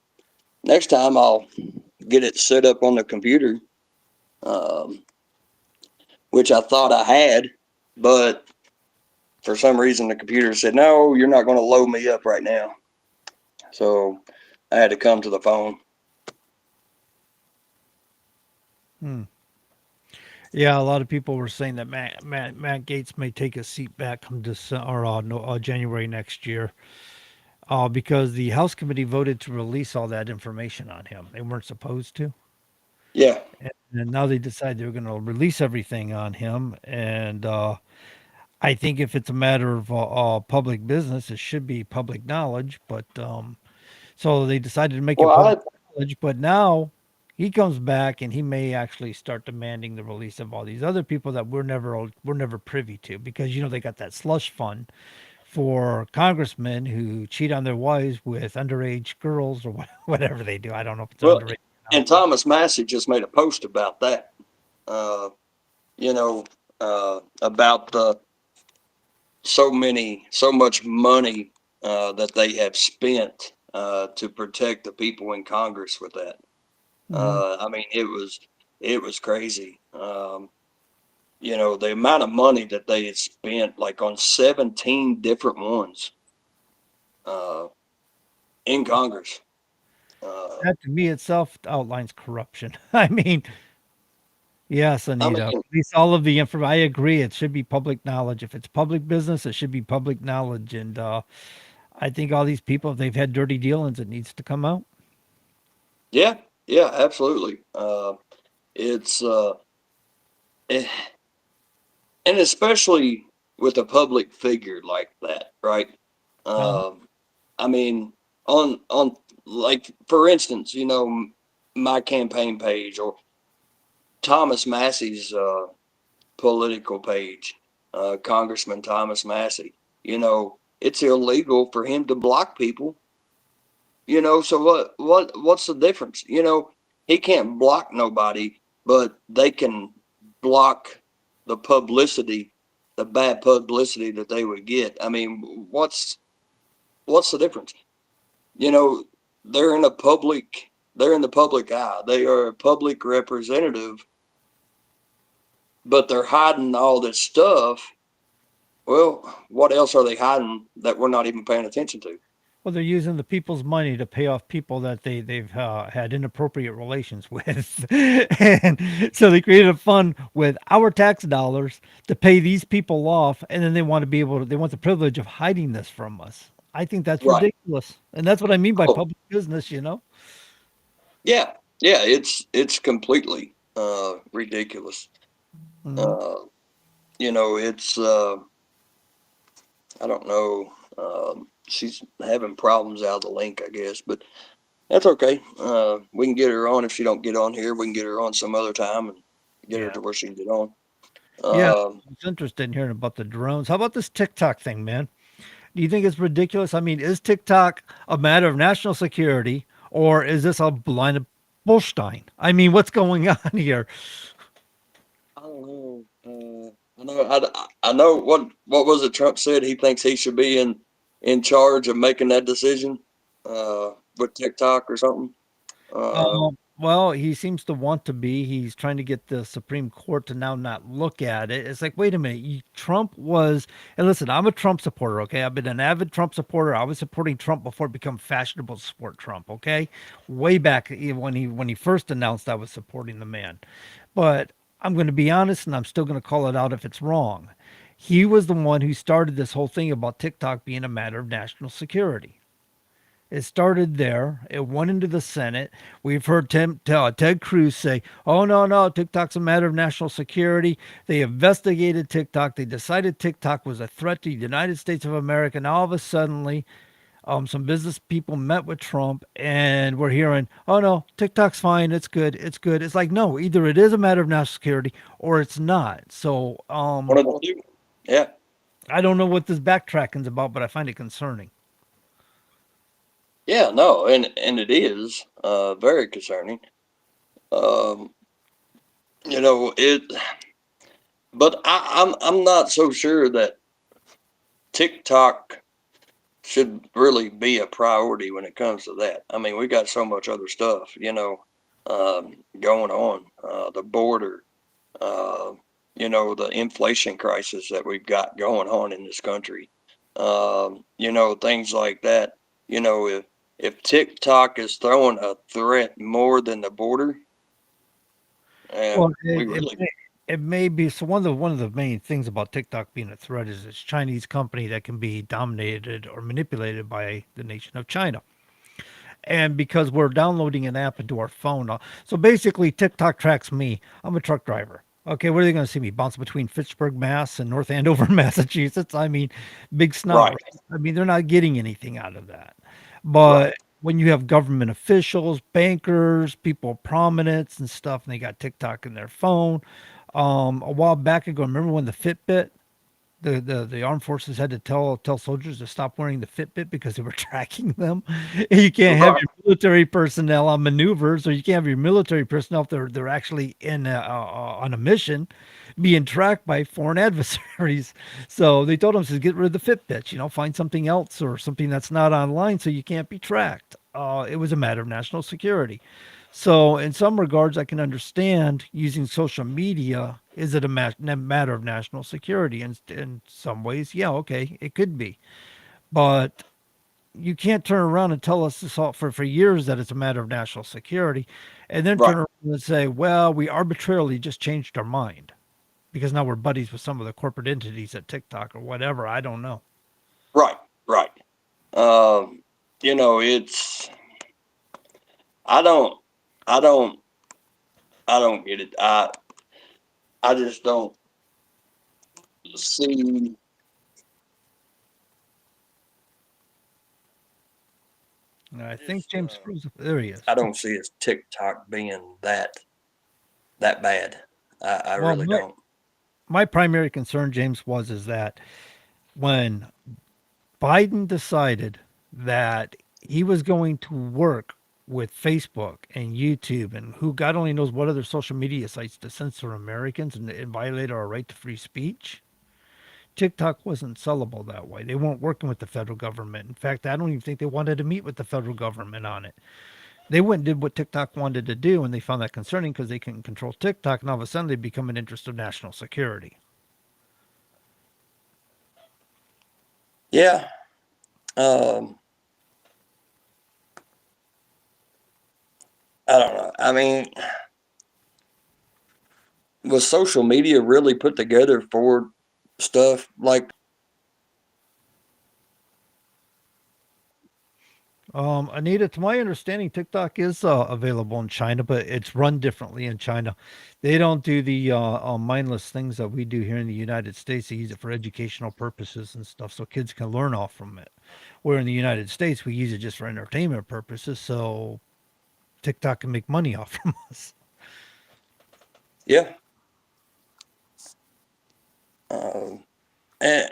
Next time I'll get it set up on the computer, um, which I thought I had, but for some reason the computer said, no, you're not going to load me up right now. So I had to come to the phone. Hmm. Yeah, a lot of people were saying that Matt Gates may take his seat back come December or no, January next year, because the House committee voted to release all that information on him. They weren't supposed to, Yeah. and now they decided they were going to release everything on him. And I think if it's a matter of public business, it should be public knowledge. But so they decided to make it Well, public knowledge. But now he comes back and he may actually start demanding the release of all these other people that we're never privy to because they got that slush fund for congressmen who cheat on their wives with underage girls or whatever they do. I don't know if it's well, underage or not, and but Thomas Massey just made a post about that. Uh, about the so much money that they have spent to protect the people in Congress with that. Mhm. I mean, it was crazy. The amount of money that they had spent, like on 17 different ones uh, in Congress. Uh, That to me itself outlines corruption. I mean, yes, I Anita. mean, At least all of the information. I agree. It should be public knowledge. If it's public business, it should be public knowledge. And I think all these people, if they've had dirty dealings, it needs to come out. yeah, yeah, absolutely. It's eh, and especially with a public figure like that, right? Uh-huh. Um, I mean, on like for instance, my campaign page or Thomas Massey's political page, Congressman Thomas Massey. It's illegal for him to block people. So what's the difference? He can't block nobody, but they can block the publicity, the bad publicity that they would get. I mean, what's the difference? You know, they're in a public they're in the public eye. They are a public representative, but they're hiding all this stuff. Well, what else are they hiding that we're not even paying attention to? Well, they're using the people's money to pay off people that they've had inappropriate relations with, and so they created a fund with our tax dollars to pay these people off, and then they want the privilege of hiding this from us. I think that's Right. ridiculous, and that's what I mean by Oh, public business. You know. yeah. Yeah, it's completely ridiculous. Hmm. Uh it's I don't know. She's having problems out of the link, I guess, but that's okay. We can get her on if she don't get on here. We can get her on some other time and get her Yeah. to where she can get on. Yeah. Um, I was interested in hearing about the drones. How about this TikTok thing, man? Do you think it's ridiculous? I mean, is TikTok a matter of national security or is this a blind Bullstein? I mean, what's going on here? I don't know. I know what was it Trump said he thinks he should be in charge of making that decision with TikTok or something. Uh, Well, he seems to want to be. He's trying to get the Supreme Court to now not look at it. It's like, wait a minute. Trump was, and listen, I'm a Trump supporter, okay? I've been an avid Trump supporter. I was supporting Trump before it became fashionable to support Trump, okay? Way back when he first announced I was supporting the man. But I'm going to be honest and I'm still going to call it out if it's wrong. He was the one who started this whole thing about TikTok being a matter of national security. It started there. It went into the Senate. We've heard Ted Cruz say, oh, no, no, TikTok's a matter of national security. They investigated TikTok. They decided TikTok was a threat to the United States of America. And all of a sudden, some business people met with Trump and we're hearing, oh, no, TikTok's fine. It's good. It's good. It's like, no, either it is a matter of national security or it's not. So one of the two. Yeah, I don't know what this backtracking's about, but I find it concerning. yeah, no, and it is very concerning. Um, it, but I'm not so sure that TikTok should really be a priority when it comes to that. I mean, we got so much other stuff, going on. The border, uh, the inflation crisis that we've got going on in this country. Things like that. If TikTok is throwing a threat more than the border, Well, we really it may be so. One of the main things about TikTok being a threat is it's a Chinese company that can be dominated or manipulated by the nation of China. And because we're downloading an app into our phone, so basically TikTok tracks me. I'm a truck driver. Okay, where are they going to see me? Bounce between Fitchburg, Mass, and North Andover, Massachusetts. I mean, big snout. right, Right? I mean, they're not getting anything out of that. right. But when you have government officials, bankers, people of prominence and stuff, and they got TikTok in their phone. A while back ago, remember when the Fitbit, the armed forces had to tell soldiers to stop wearing the Fitbit because they were tracking them. You can't have Right. your military personnel on maneuvers, or you can't have your military personnel if they're actually in on a mission being tracked by foreign adversaries. So they told him to get rid of the Fitbits, find something else or something that's not online so you can't be tracked. It was a matter of national security. So, in some regards, I can understand using social media. Is it a matter of national security? In some ways, yeah, okay, it could be. But you can't turn around and tell us this all for years that it's a matter of national security and then turn Right, around and say, well, we arbitrarily just changed our mind because now we're buddies with some of the corporate entities at TikTok or whatever. I don't know. right, right. Um, it's I don't, I don't, I don't get it. I just don't see And I think just James Cruz, there he I is. don't see his TikTok being that bad. I Well, really my, don't. my primary concern, James, is that when Biden decided that he was going to work with Facebook and YouTube and who God only knows what other social media sites to censor Americans and violate our right to free speech. TikTok wasn't sellable that way. They weren't working with the federal government. In fact, I don't even think they wanted to meet with the federal government on it. They went and did what TikTok wanted to do, and they found that concerning because they couldn't control TikTok, and all of a sudden they become an interest of national security. Yeah. Um, I don't know. I mean, was social media really put together for stuff like? Anita, to my understanding, TikTok is available in China, but it's run differently in China. They don't do the mindless things that we do here in the United States. They use it for educational purposes and stuff, so kids can learn off from it. Where in the United States, we use it just for entertainment purposes, so TikTok can make money off from us. Yeah. Um, and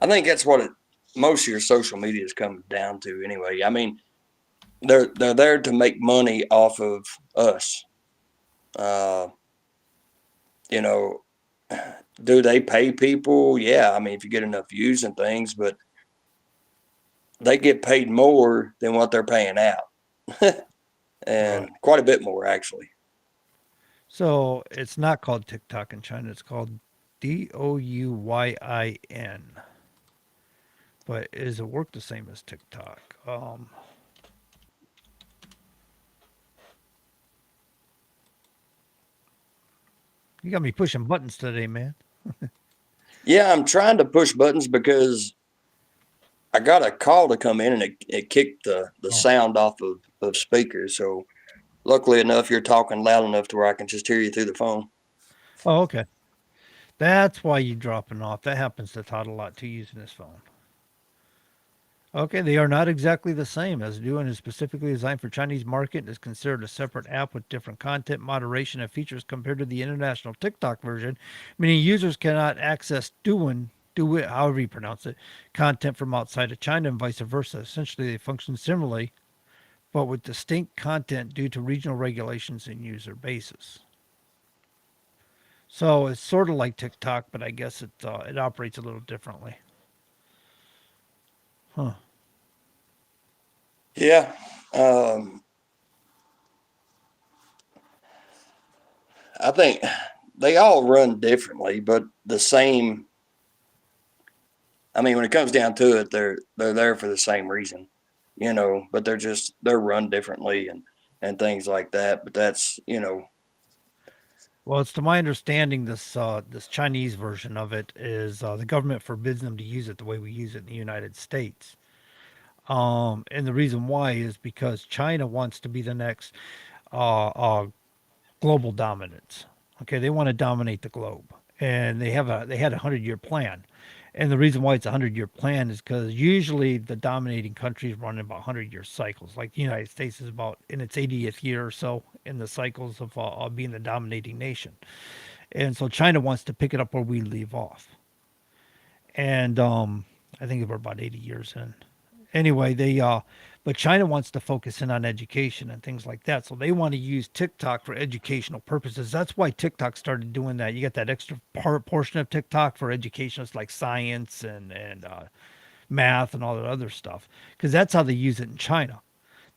I think that's what most of your social media is coming down to anyway. I mean, they're there to make money off of us. Uh, you know, do they pay people? Yeah, I mean, if you get enough views and things, but they get paid more than what they're paying out, Right. and quite a bit more actually. So it's not called TikTok in China. It's called Douyin. But does it work the same as TikTok? You got me pushing buttons today, man. Yeah, I'm trying to push buttons because I got a call to come in and it kicked the Oh, sound off of speakers. So luckily enough, you're talking loud enough to where I can just hear you through the phone. oh, okay. That's why you dropping off. That happens to Todd a lot too, using his phone. Okay, they are not exactly the same. As Doing is specifically designed for Chinese market and is considered a separate app with different content moderation and features compared to the international TikTok version, meaning users cannot access do it, however you pronounce it, content from outside of China and vice versa. Essentially, they function similarly, but with distinct content due to regional regulations and user bases. So it's sort of like TikTok, but I guess it operates a little differently. Huh. Yeah. Um, I think they all run differently, but the same. I mean, when it comes down to it, they're there for the same reason, But they're run differently and things like that. But that's Well, it's to my understanding this Chinese version of it is the government forbids them to use it the way we use it in the United States. And the reason why is because China wants to be the next uh, uh, global dominance. Okay, they want to dominate the globe, and they had a 100 year plan. And the reason why it's a 100 year plan is because usually the dominating countries run in about 100 year cycles. Like the United States is about in its 80th year or so in the cycles of being the dominating nation. And so China wants to pick it up where we leave off. And I think we're about 80 years in. Anyway, but China wants to focus in on education and things like that. So they want to use TikTok for educational purposes. That's why TikTok started doing that. You get that extra portion of TikTok for education. It's like science and math and all that other stuff, because that's how they use it in China.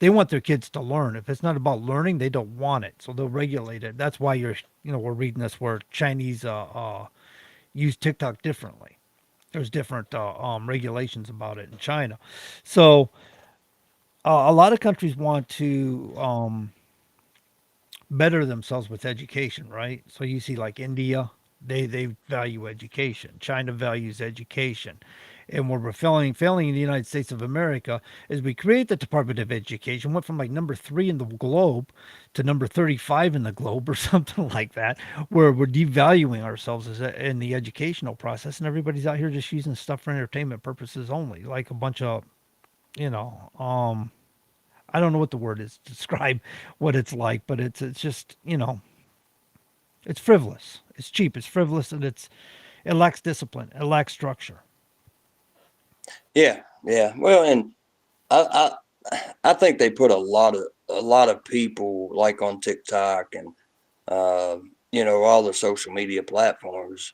They want their kids to learn. If it's not about learning, they don't want it. So they'll regulate it. That's why we're reading this where Chinese use TikTok differently. There's different regulations about it in China. So a lot of countries want to better themselves with education, right? So you see, like India, they value education. China values education, and where we're failing in the United States of America is we create the Department of Education, went from like number 3 in the globe to number 35 in the globe or something like that, where we're devaluing ourselves in the educational process, and everybody's out here just using stuff for entertainment purposes only, like a bunch of you know I don't know what the word is to describe what it's like, but it's just it's frivolous, it's cheap, it's frivolous, and it lacks discipline, it lacks structure. Yeah, yeah. Well, and I think they put a lot of people like on TikTok and all the social media platforms.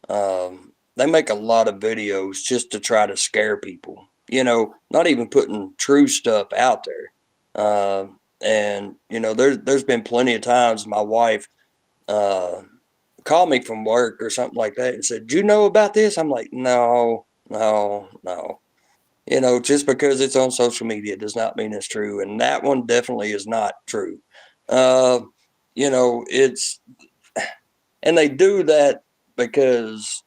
They make a lot of videos just to try to scare people. Not even putting true stuff out there. And there's been plenty of times my wife uh, called me from work or something like that and said, "Do you know about this?" I'm like, "No, no, no." Just because it's on social media does not mean it's true, and that one definitely is not true. Uh, it's and they do that because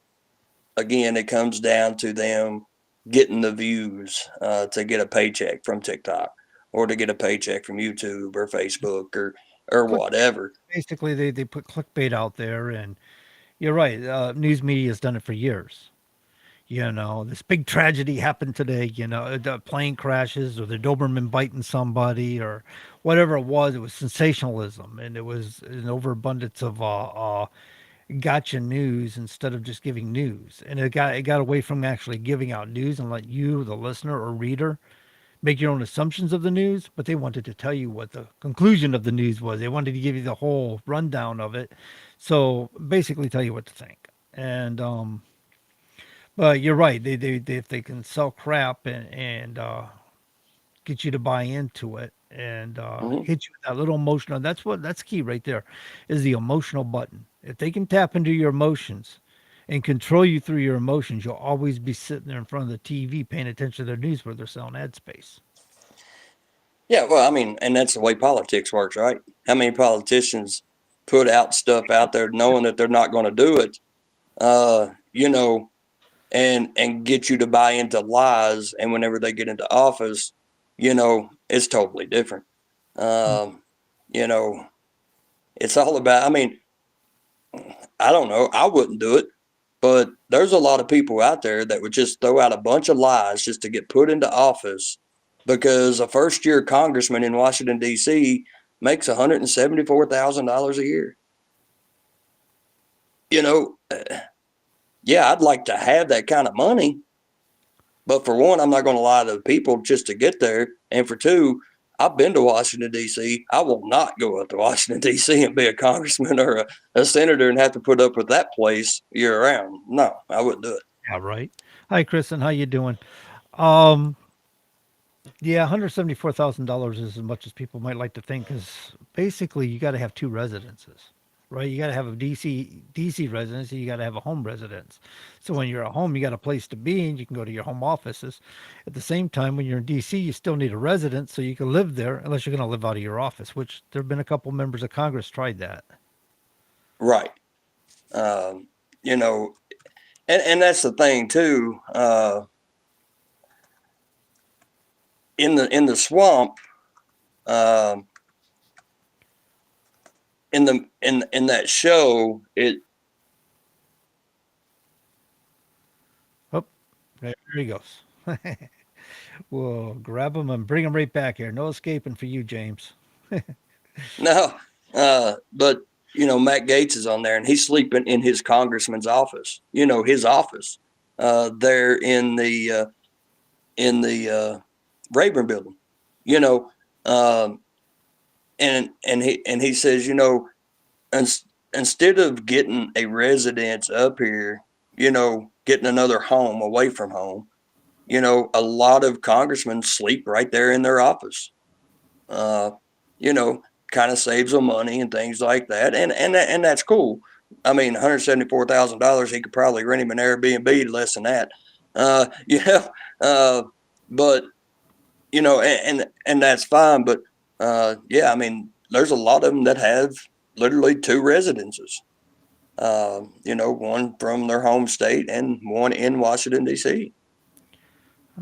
again, it comes down to them getting the views to get a paycheck from TikTok or to get a paycheck from YouTube or Facebook or Click whatever. Basically, they put clickbait out there, and you're right. News media has done it for years. This big tragedy happened today. The plane crashes or the Doberman biting somebody or whatever it was. It was sensationalism, and it was an overabundance of gotcha news instead of just giving news. And it got away from actually giving out news and let you, the listener or reader, make your own assumptions of the news. But they wanted to tell you what the conclusion of the news was. They wanted to give you the whole rundown of it. So basically, tell you what to think. And but you're right. They if they can sell crap and get you to buy into it and Hmm. hit you with that little emotional. That's key right there, is the emotional button. If they can tap into your emotions and control you through your emotions, you'll always be sitting there in front of the TV paying attention to their news where they're selling ad space. Yeah, well, I mean, and that's the way politics works, right? How many politicians put out stuff out there knowing that they're not going to do it, uh, you know, and get you to buy into lies, and whenever they get into office, it's totally different. Um, you know, it's all about. I mean, I don't know. I wouldn't do it, but there's a lot of people out there that would just throw out a bunch of lies just to get put into office because a first year congressman in Washington, D.C. makes $174,000 a year. You know, yeah, I'd like to have that kind of money, but for one, I'm not going to lie to the people just to get there. And for two, I've been to Washington, D.C. I will not go up to Washington, D.C. and be a congressman or a senator and have to put up with that place year round. No, I wouldn't do it. Yeah, right. Hi, Kristen. How you doing? Um, yeah, $174,000 is as much as people might like to think. Because basically, you got to have two residences, right? You got to have a DC residency. You got to have a home residence. So when you're at home, you got a place to be, and you can go to your home offices. At the same time, when you're in DC, you still need a residence so you can live there, unless you're going to live out of your office. Which there have been a couple members of Congress tried that. Right. Um, you know, and that's the thing too. In the swamp, um, in that show, Oh, there he goes. We'll grab him and bring him right back here. No escaping for you, James. no, but Matt Gates is on there, and he's sleeping in his congressman's office. His office there in the Rayburn building, you know, um, and he says, instead of getting a residence up here, getting another home away from home, a lot of congressmen sleep right there in their office. Uh, you know, kind of saves them money and things like that, and that's cool. I mean, $174,000, he could probably rent him an Airbnb less than that. Uh, you know, uh, but and that's fine. But yeah, I mean, there's a lot of them that have literally two residences. One from their home state and one in Washington D.C.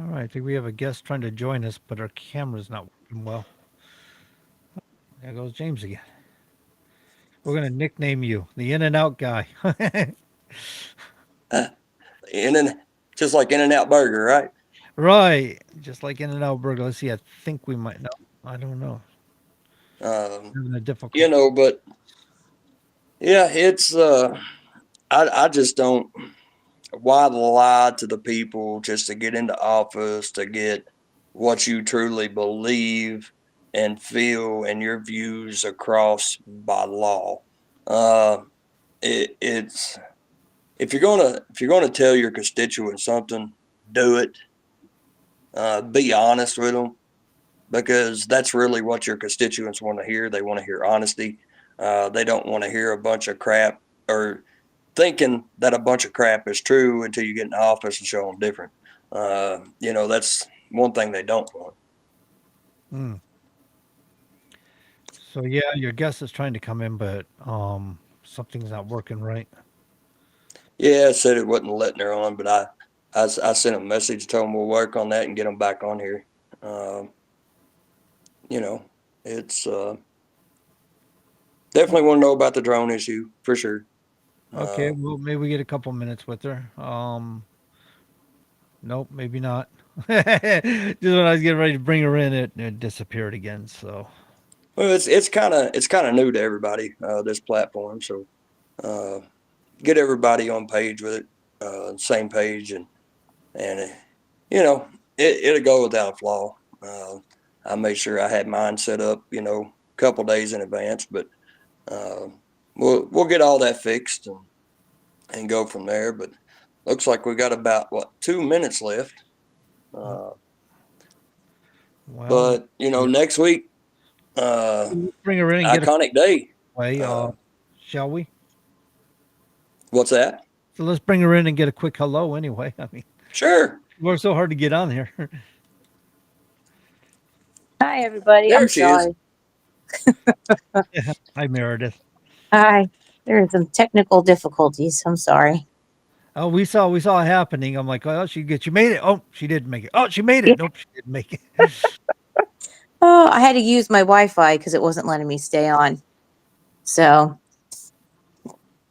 All right, I think we have a guest trying to join us, but our camera's not working well. There goes James again. We're going to nickname you the In and Out guy. In and just like In and Out Burger, right? Right. Just like In and Out Burger. Let's see. I think we might know. I don't know. Um, Having a difficult. but yeah, it's I just don't. Why lie to the people just to get into office, to get what you truly believe and feel and your views across by law? Uh, it's if you're gonna tell your constituents something, do it. Be honest with them, because that's really what your constituents want to hear. They want to hear honesty. They don't want to hear a bunch of crap, or thinking that a bunch of crap is true until you get in the office and show them different. That's one thing they don't want. Mm. So yeah, your guest is trying to come in, but something's not working right. Yeah, I said it wasn't letting her on, but I sent a message, told them we'll work on that and get them back on here. Um, you know, it's definitely want to know about the drone issue for sure. Okay, Uh, well maybe we get a couple minutes with her. Nope, maybe not. Just when I was getting ready to bring her in, it disappeared again. So well, it's kind of new to everybody, this platform, so uh, get everybody on page with it, same page, and it'll go without a flaw. I made sure I had mine set up, a couple days in advance, but uh, we'll get all that fixed and go from there. But looks like we got about 2 minutes left. uh, Uh, well, but next week, let's bring her in and get a iconic day. way. Uh, Shall we? what's that? So let's bring her in and get a quick hello. Anyway, I mean, Sure, we're so hard to get on here. Hi, everybody. there I'm she is. sorry. Hi, Meredith. Hi. There are some technical difficulties. I'm sorry. Oh, we saw it happening. I'm like, oh, she made it. Oh, she didn't make it. Oh, she made it. Yeah. Nope, she didn't make it. Oh, I had to use my Wi-Fi because it wasn't letting me stay on. So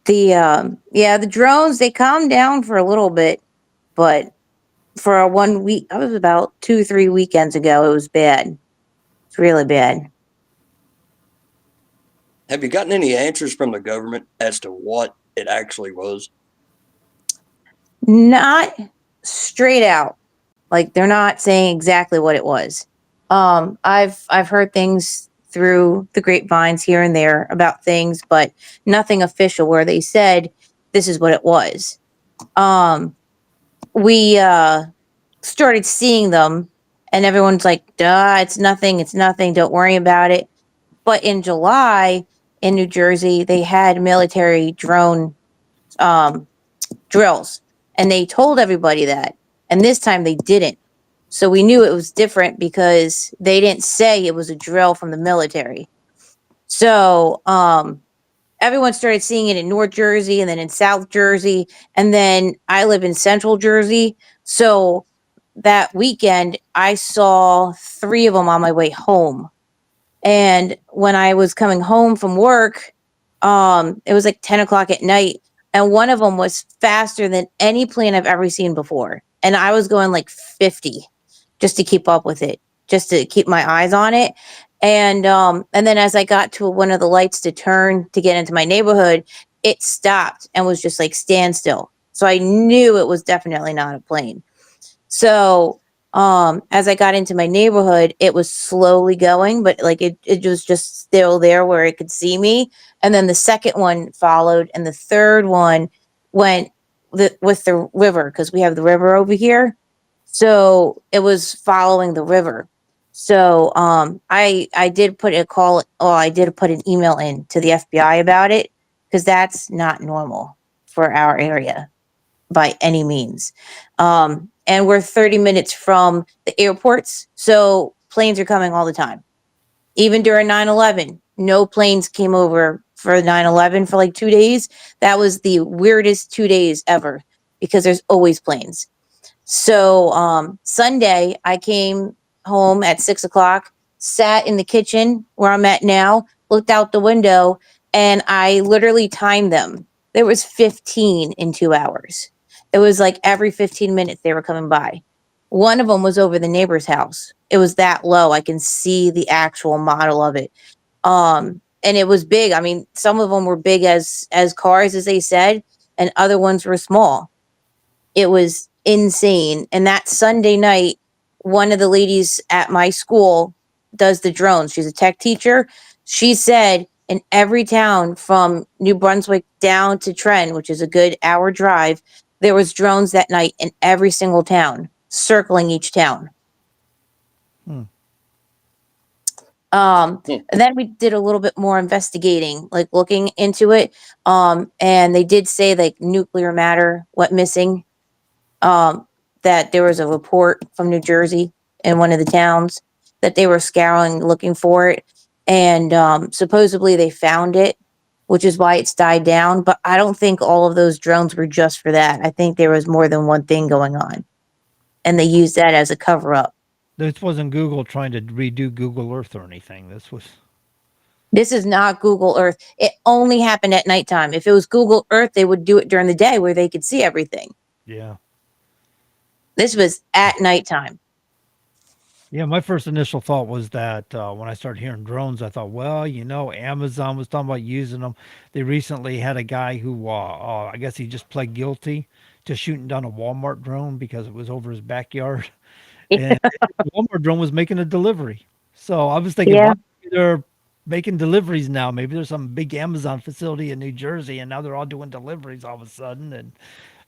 the drones, they calmed down for a little bit, but for a 1 week, I was about 2, 3 weekends ago. It was bad. It's really bad. Have you gotten any answers from the government as to what it actually was? Not straight out. Like they're not saying exactly what it was. I've heard things through the grapevines here and there about things, but nothing official where they said this is what it was. We started seeing them, and everyone's like, "Duh, it's nothing. Don't worry about it." But in July in New Jersey, they had military drone um, drills, and they told everybody that. And this time they didn't. So we knew it was different because they didn't say it was a drill from the military. So everyone started seeing it in North Jersey and then in South Jersey. And then I live in Central Jersey. So that weekend, I saw three of them on my way home. And when I was coming home from work, it was like 10 o'clock at night. And one of them was faster than any plane I've ever seen before. And I was going like 50 just to keep up with it, just to keep my eyes on it. And then as I got to one of the lights to turn to get into my neighborhood, it stopped and was just like standstill. So I knew it was definitely not a plane. So As I got into my neighborhood, it was slowly going, but like it was just still there where it could see me. And then the second one followed, and the third one went with the river because we have the river over here. So it was following the river. So I did put a call. Oh, I did put an email in to the FBI about it because that's not normal for our area by any means. And we're 30 minutes from the airports, so planes are coming all the time. Even during 9/11, no planes came over for 9/11 for like 2 days. That was the weirdest 2 days ever because there's always planes. So Sunday, I came home at 6 o'clock, sat in the kitchen where I'm at now, looked out the window, and I literally timed them. There was 15 in 2 hours. It was like every 15 minutes they were coming by. One of them was over the neighbor's house. It was that low. I can see the actual model of it. And it was big. I mean, some of them were big as cars, as they said, and other ones were small. It was insane. And that Sunday night, one of the ladies at my school does the drones. She's a tech teacher. She said in every town from New Brunswick down to Trent, which is a good hour drive, there was drones that night in every single town, circling each town. Hmm. And then we did a little bit more investigating, like looking into it. And they did say like nuclear matter went missing, um, that there was a report from New Jersey in one of the towns that they were scouring looking for it. And supposedly they found it, which is why it's died down. But I don't think all of those drones were just for that. I think there was more than one thing going on. And they used that as a cover up. This wasn't Google trying to redo Google Earth or anything. This was, This is not Google Earth. It only happened at nighttime. If it was Google Earth, they would do it during the day where they could see everything. yeah. This was at nighttime. Yeah, my first initial thought was that when I started hearing drones, I thought, well, Amazon was talking about using them. They recently had a guy who, I guess he just pled guilty to shooting down a Walmart drone because it was over his backyard, and the Walmart drone was making a delivery. So I was thinking, Yeah. well, maybe they're making deliveries now. Maybe there's some big Amazon facility in New Jersey, and now they're all doing deliveries all of a sudden. And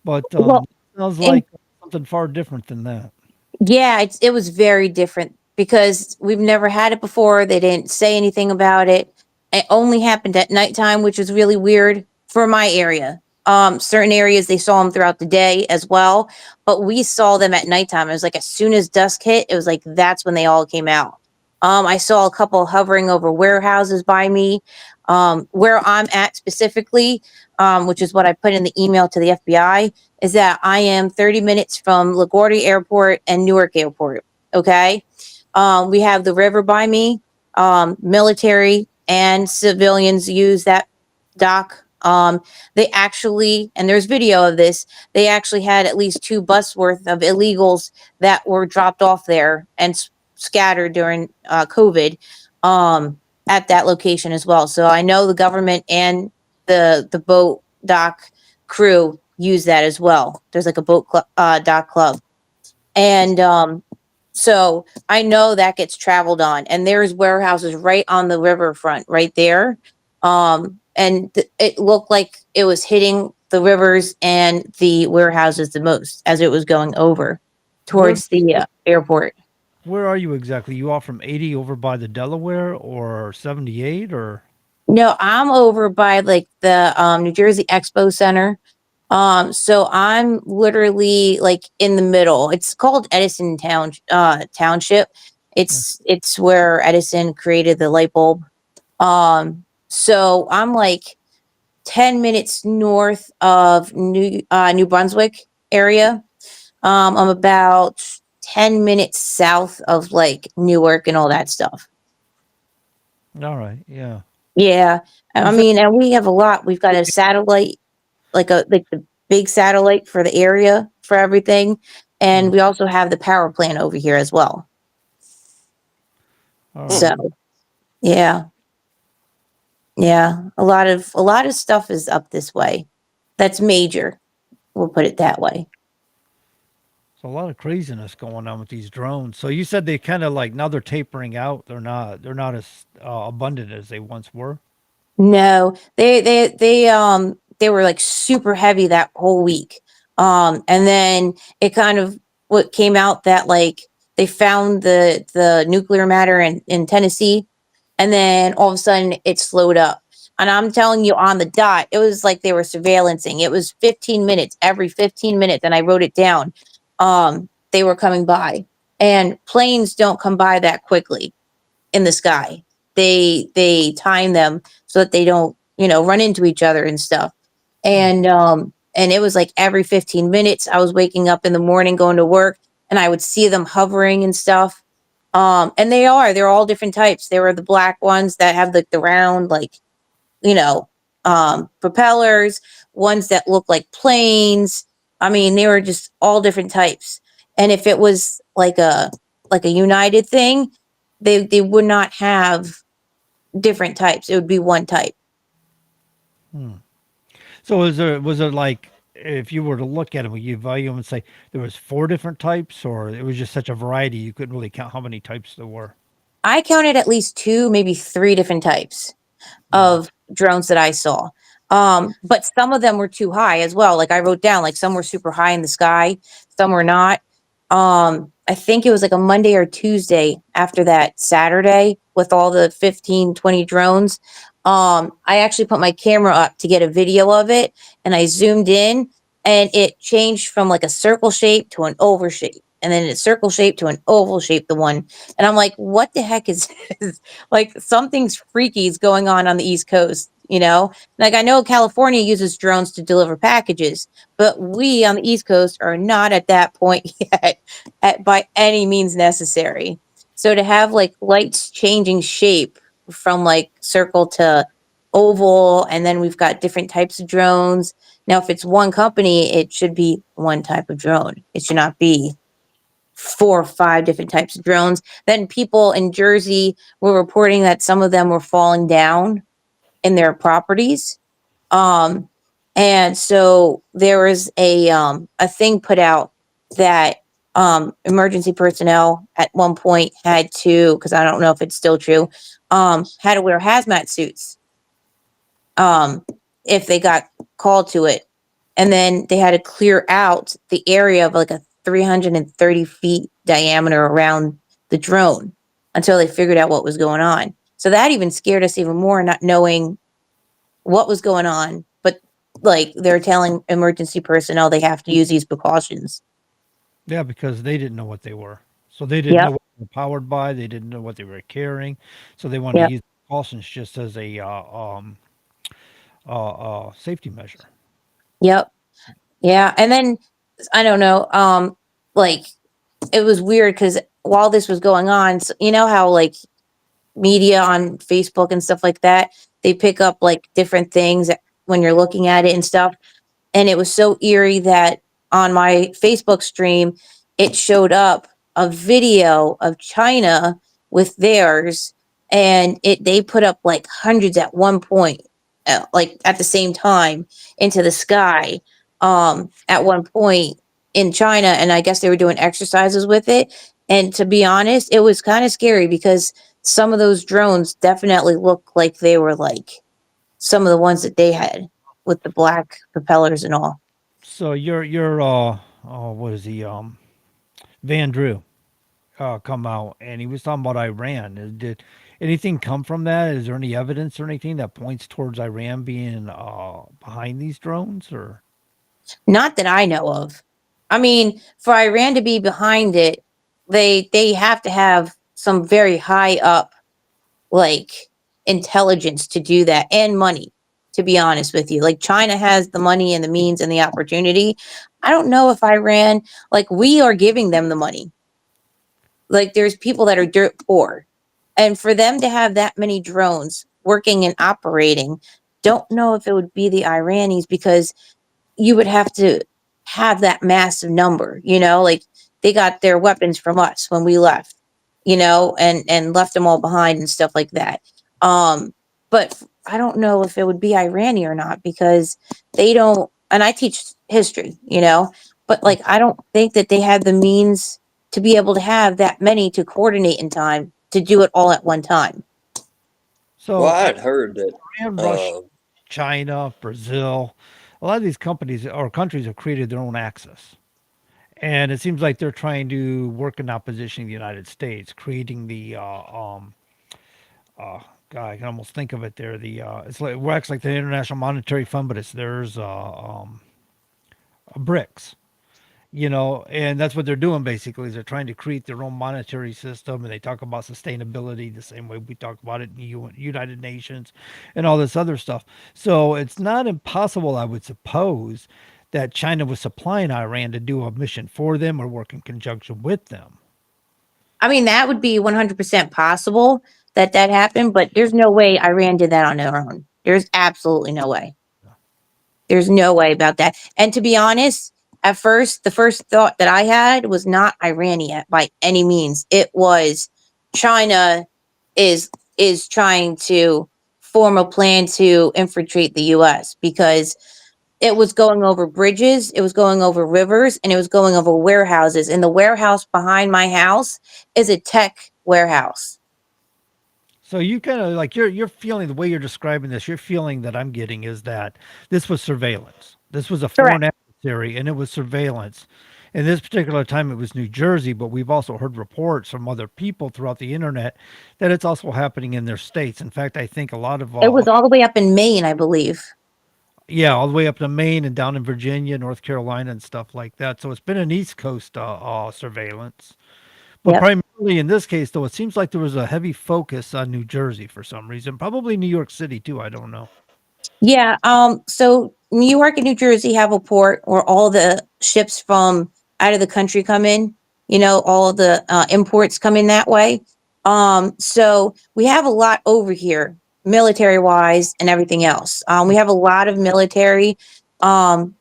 but Well, sounds and like something far different than that. yeah, it was very different because we've never had it before. They didn't say anything about it. It only happened at nighttime, which is really weird for my area. Certain areas they saw them throughout the day as well, but we saw them at nighttime. It was like as soon as dusk hit, it was like that's when they all came out. I saw a couple hovering over warehouses by me. Where I'm at specifically, which is what I put in the email to the FBI, is that I am 30 minutes from LaGuardia Airport and Newark Airport. Okay. We have the river by me. Military and civilians use that dock. They actually, and there's video of this, they actually had at least 2 bus worth of illegals that were dropped off there and scattered during COVID, at that location as well. So I know the government and the boat dock crew use that as well. There's like a dock club, and so I know that gets traveled on, and there's warehouses right on the riverfront, right there. And it looked like it was hitting the rivers and the warehouses the most as it was going over Where towards the airport. Where are you exactly? You off from 80 over by the Delaware or 78 or No, I'm over by like the New Jersey Expo Center. So I'm literally like in the middle. It's called Edison Township. yeah. It's where Edison created the light bulb. So I'm like 10 minutes north of New Brunswick area. I'm about 10 minutes south of like Newark and all that stuff. All right, yeah. Yeah. I Is that mean, and we have a lot. We've got a satellite, like the big satellite for the area for everything. And mm, we also have the power plant over here as well. all Hmm. So right. yeah, yeah. A lot of stuff is up this way. That's major. We'll put it that way. So a lot of craziness going on with these drones. So you said they kind of like now they're tapering out. They're not as abundant as they once were. No, they were like super heavy that whole week. And then it kind of what came out that like they found the nuclear matter in Tennessee, and then all of a sudden it slowed up. And I'm telling you on the dot, it was like they were surveillancing. It was 15 minutes, every 15 minutes, and I wrote it down. They were coming by, and planes don't come by that quickly in the sky. They time them so that they don't, run into each other and stuff. Hmm. And it was like every 15 minutes I was waking up in the morning going to work, and I would see them hovering and stuff. And they're all different types. There were the black ones that have like the round, like, you know, propellers, ones that look like planes. I mean, they were just all different types. And if it was like a united thing, they would not have different types. It would be one type. Hmm. So was there like if you were to look at them, would you value them and say there was four different types, or it was just such a variety you couldn't really count how many types there were? I counted at least two, maybe three different types Wow. of drones that I saw. But some of them were too high as well. Like I wrote down, like some were super high in the sky, some were not. I think it was like a Monday or Tuesday after that Saturday with all the 15, 20 drones. I actually put my camera up to get a video of it, and I zoomed in, and it changed from like a circle shape to an oval shape. And then a circle shape to an oval shape, the one. And I'm like, what the heck is this? Like something's freaky is going on the East Coast, you know? Like I know California uses drones to deliver packages, but we on the East Coast are not at that point yet by any means necessary. So to have like lights changing shape from like circle to oval, and then we've got different types of drones. Now, if it's one company, it should be one type of drone. It should not be four or five different types of drones. Then people in Jersey were reporting that some of them were falling down in their properties. Um, and so there was a thing put out that emergency personnel at one point had to, because I don't know if it's still true, had to wear hazmat suits um, if they got called to it. And then they had to clear out the area of like a 330 feet diameter around the drone until they figured out what was going on. So that even scared us even more, not knowing what was going on. But like they're telling emergency personnel they have to use these precautions. Yeah, because they didn't know what they were. So they didn't know Yep. what they were powered by. They didn't know what they were carrying. So they wanted to Yep. use precautions just as a safety measure. Yep. Yeah. And then I don't know. Like it was weird because while this was going on, you know how like media on Facebook and stuff like that, they pick up like different things when you're looking at it and stuff. And it was so eerie that on my Facebook stream, it showed up a video of China with theirs, and it they put up like hundreds at one point, like at the same time into the sky. At one point in China, and I guess they were doing exercises with it. And to be honest, it was kind of scary because some of those drones definitely look like they were like some of the ones that they had with the black propellers and all. So your what is he Van Drew come out and he was talking about Iran. Did anything come from that? Is there any evidence or anything that points towards Iran being behind these drones or? Not that I know of. I mean, for Iran to be behind it, they have to have some very high up like intelligence to do that and money, to be honest with you. Like China has the money and the means and the opportunity. I don't know if Iran, like we are giving them the money. Like there's people that are dirt poor. And for them to have that many drones working and operating, don't know if it would be the Iranis because you would have to have that massive number, like they got their weapons from us when we left, and left them all behind and stuff like that. But I don't know if it would be Irani or not because they don't, and I teach history, but like I don't think that they have the means to be able to have that many to coordinate in time to do it all at one time. Well, So I had heard that. Iran, Russia, Uh, China, Brazil, a lot of these companies or countries have created their own axis. And it seems like they're trying to work in opposition to the United States, creating the God, I can almost think of it there. The it's like works like the International Monetary Fund, but it's theirs BRICS. And that's what they're doing basically. Is they're trying to create their own monetary system, and they talk about sustainability the same way we talk about it in the United Nations, and all this other stuff. So it's not impossible, I would suppose, that China was supplying Iran to do a mission for them or work in conjunction with them. I mean, that would be 100% possible that that happened, but there's no way Iran did that on their own. There's absolutely no way. There's no way about that. And to be honest, at first, the first thought that I had was not Iranian by any means. It was China is is trying to form a plan to infiltrate the US because it was going over bridges, it was going over rivers, and it was going over warehouses. And the warehouse behind my house is a tech warehouse. So you kind of like you're feeling the way you're describing this. You're feeling that I'm getting is that this was surveillance. This was a foreign Correct. adversary, and it was surveillance. In this particular time, it was New Jersey, but we've also heard reports from other people throughout the internet that it's also happening in their states. In fact, I think a lot of It was all the way up in Maine, I believe. yeah, all the way up to Maine and down in Virginia, North Carolina, and stuff like that. So it's been an East Coast surveillance. But Yep. primarily in this case, though, it seems like there was a heavy focus on New Jersey for some reason. Probably New York City too. I don't know. Yeah. So New York and New Jersey have a port where all the ships from out of the country come in. You know, all of the imports come in that way. So we have a lot over here, military wise, and everything else. We have a lot of military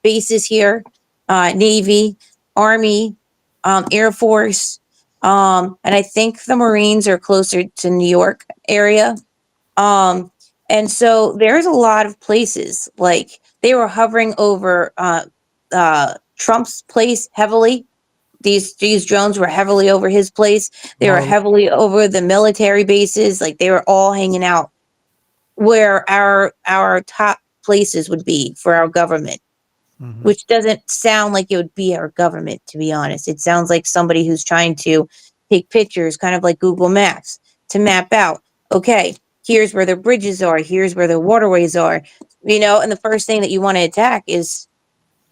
bases here, Navy, Army, Air Force, and I think the Marines are closer to New York area. Um, and so there's a lot of places like they were hovering over Trump's place heavily. These drones were heavily over his place. They were Marley. heavily over the military bases. Like they were all hanging out where our top places would be for our government, Hmm. which doesn't sound like it would be our government, to be honest. It sounds like somebody who's trying to take pictures, kind of like Google Maps, to map out, okay, here's where the bridges are, here's where the waterways are, and the first thing that you want to attack is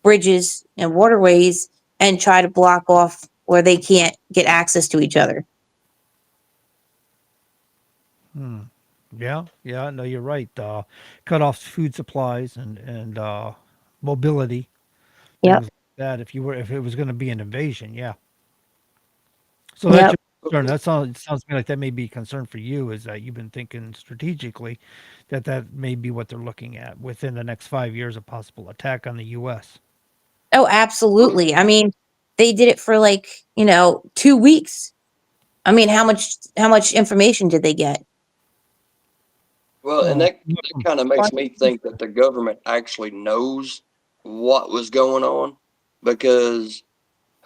bridges and waterways and try to block off where they can't get access to each other. Hmm. Yeah, yeah. No, you're right. Cut off food supplies and mobility, Yep. things like that. If it was going to be an invasion, yeah. So that's Yep. your concern. Sounds to me like that may be a concern for you. Is that you've been thinking strategically that may be what they're looking at within the next 5 years, a possible attack on the U.S. Oh, absolutely. I mean, they did it for like 2 weeks. I mean, how much information did they get? well, and Well, that kind of makes me think that the government actually knows what was going on, because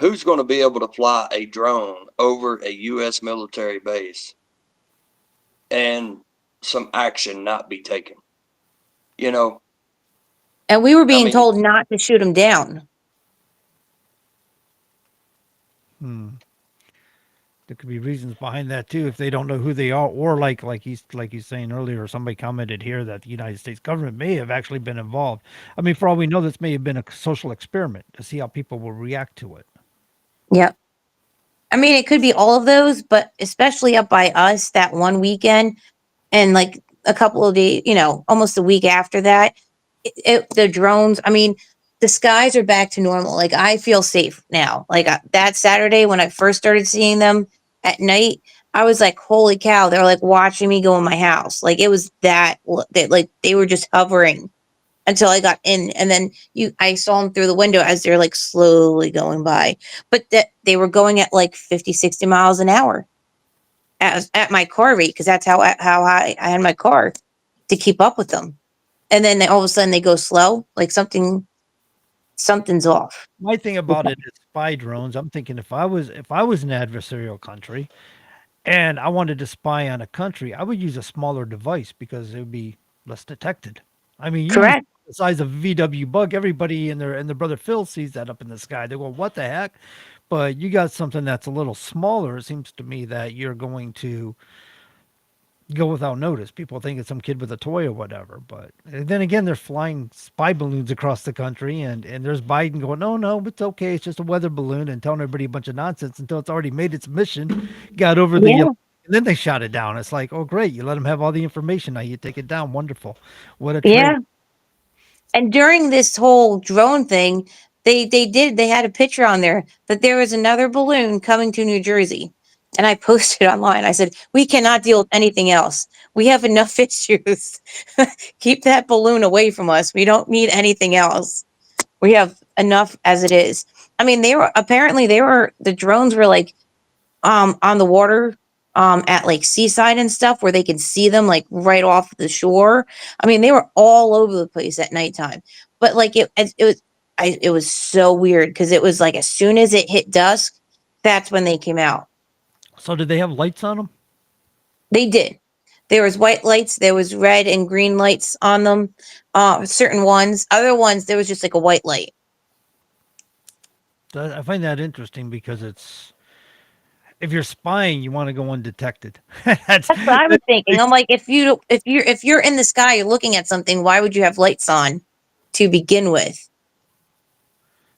who's going to be able to fly a drone over a U.S. military base and some action not be taken? You know, And we were I being mean, told not to shoot them down. hmm. There could be reasons behind that too if they don't know who they are, or like he's saying earlier. Somebody commented here that the United States government may have actually been involved. I mean, for all we know, this may have been a social experiment to see how people will react to it. Yep. I mean, it could be all of those, but especially up by us that one weekend and like a couple of days, almost a week after that, the drones, I mean, the skies are back to normal. Like I feel safe now. Like that Saturday when I first started seeing them at night, I was like, holy cow, they're like watching me go in my house. Like it was that like they were just hovering until I got in, and then I saw them through the window as they're like slowly going by, but that they were going at like 50, 60 miles an hour at my car rate because that's how high I had my car to keep up with them. And then all of a sudden they go slow, like something. Something's off. My thing about it is spy drones. I'm thinking if I was an adversarial country and I wanted to spy on a country, I would use a smaller device because it would be less detected. I mean, you use Correct. the size of a VW bug, everybody and their brother Phil sees that up in the sky. They go, "What the heck?" But you got something that's a little smaller. It seems to me that you're going to go without notice. People think it's some kid with a toy or whatever. But then again, they're flying spy balloons across the country, and there's Biden going, "No, no, it's okay. It's just a weather balloon," and telling everybody a bunch of nonsense until it's already made its mission, got over the. Yeah. And then they shot it down. It's like, oh, great. You let them have all the information. Now you take it down. Wonderful. What a trade. Yeah. And during this whole drone thing, they had a picture on there that there was another balloon coming to New Jersey. And I posted online. I said, "We cannot deal with anything else. We have enough issues. Keep that balloon away from us. We don't need anything else. We have enough as it is." I mean, the drones were like on the water at like seaside and stuff where they can see them like right off the shore. I mean, they were all over the place at nighttime. But like it was so weird because it was like as soon as it hit dusk, that's when they came out. So did they have lights on them? They did. There was white lights, there was red and green lights on them. Certain ones, other ones there was just like a white light. I find that interesting because it's if you're spying, you want to go undetected. That's That's what I was that thinking. I'm makes like, if you're in the sky, you're looking at something. Why would you have lights on to begin with?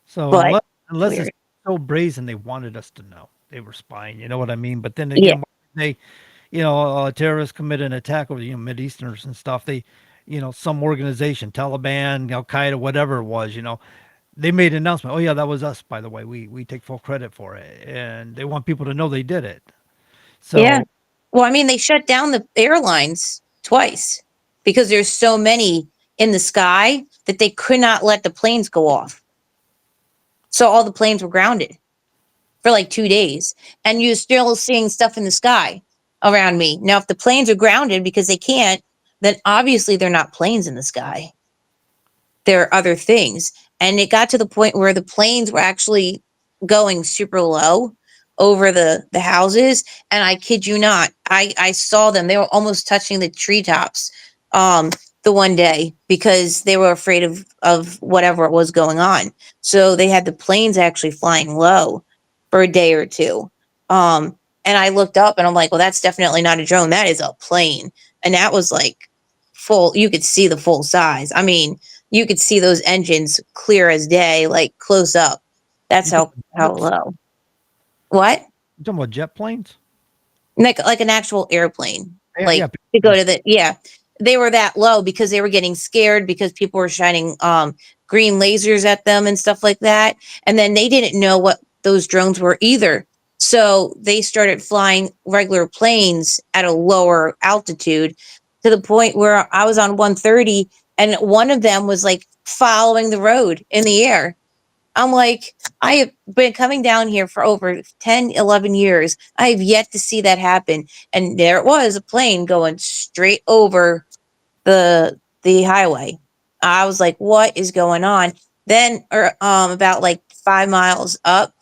so But unless it's weird. so brazen they wanted us to know they were spying. You know what I mean? But then Yeah, again, they, terrorists commit an attack over the Mideasterners and stuff. They, some organization, Taliban, Al Qaeda, whatever it was, they made an announcement. Oh yeah, that was us, by the way. We take full credit for it, and they want people to know they did it. yeah. So Well, I mean, they shut down the airlines twice because there's so many in the sky that they could not let the planes go off. So all the planes were grounded for like 2 days, and you're still seeing stuff in the sky around me. Now, if the planes are grounded because they can't, then obviously they're not planes in the sky. There are other things. And it got to the point where the planes were actually going super low over the houses. And I kid you not, I saw them. They were almost touching the treetops um, the one day because they were afraid of whatever was going on. So they had the planes actually flying low for a day or two. And I looked up and I'm like, well, that's definitely not a drone. That is a plane. And that was like full, you could see the full size. I mean, you could see those engines clear as day, like close up. That's you how talking, low. What? you talking about jet planes? Like an actual airplane. Yeah, Like yeah, to go yeah. to the yeah. They were that low because they were getting scared because people were shining green lasers at them and stuff like that. And then they didn't know what those drones were either. So they started flying regular planes at a lower altitude to the point where I was on 130 and one of them was like following the road in the air. I'm like, I have been coming down here for over 10, 11 years. I have yet to see that happen. And there it was, a plane going straight over the highway. I was like, what is going on? Then about like 5 miles up,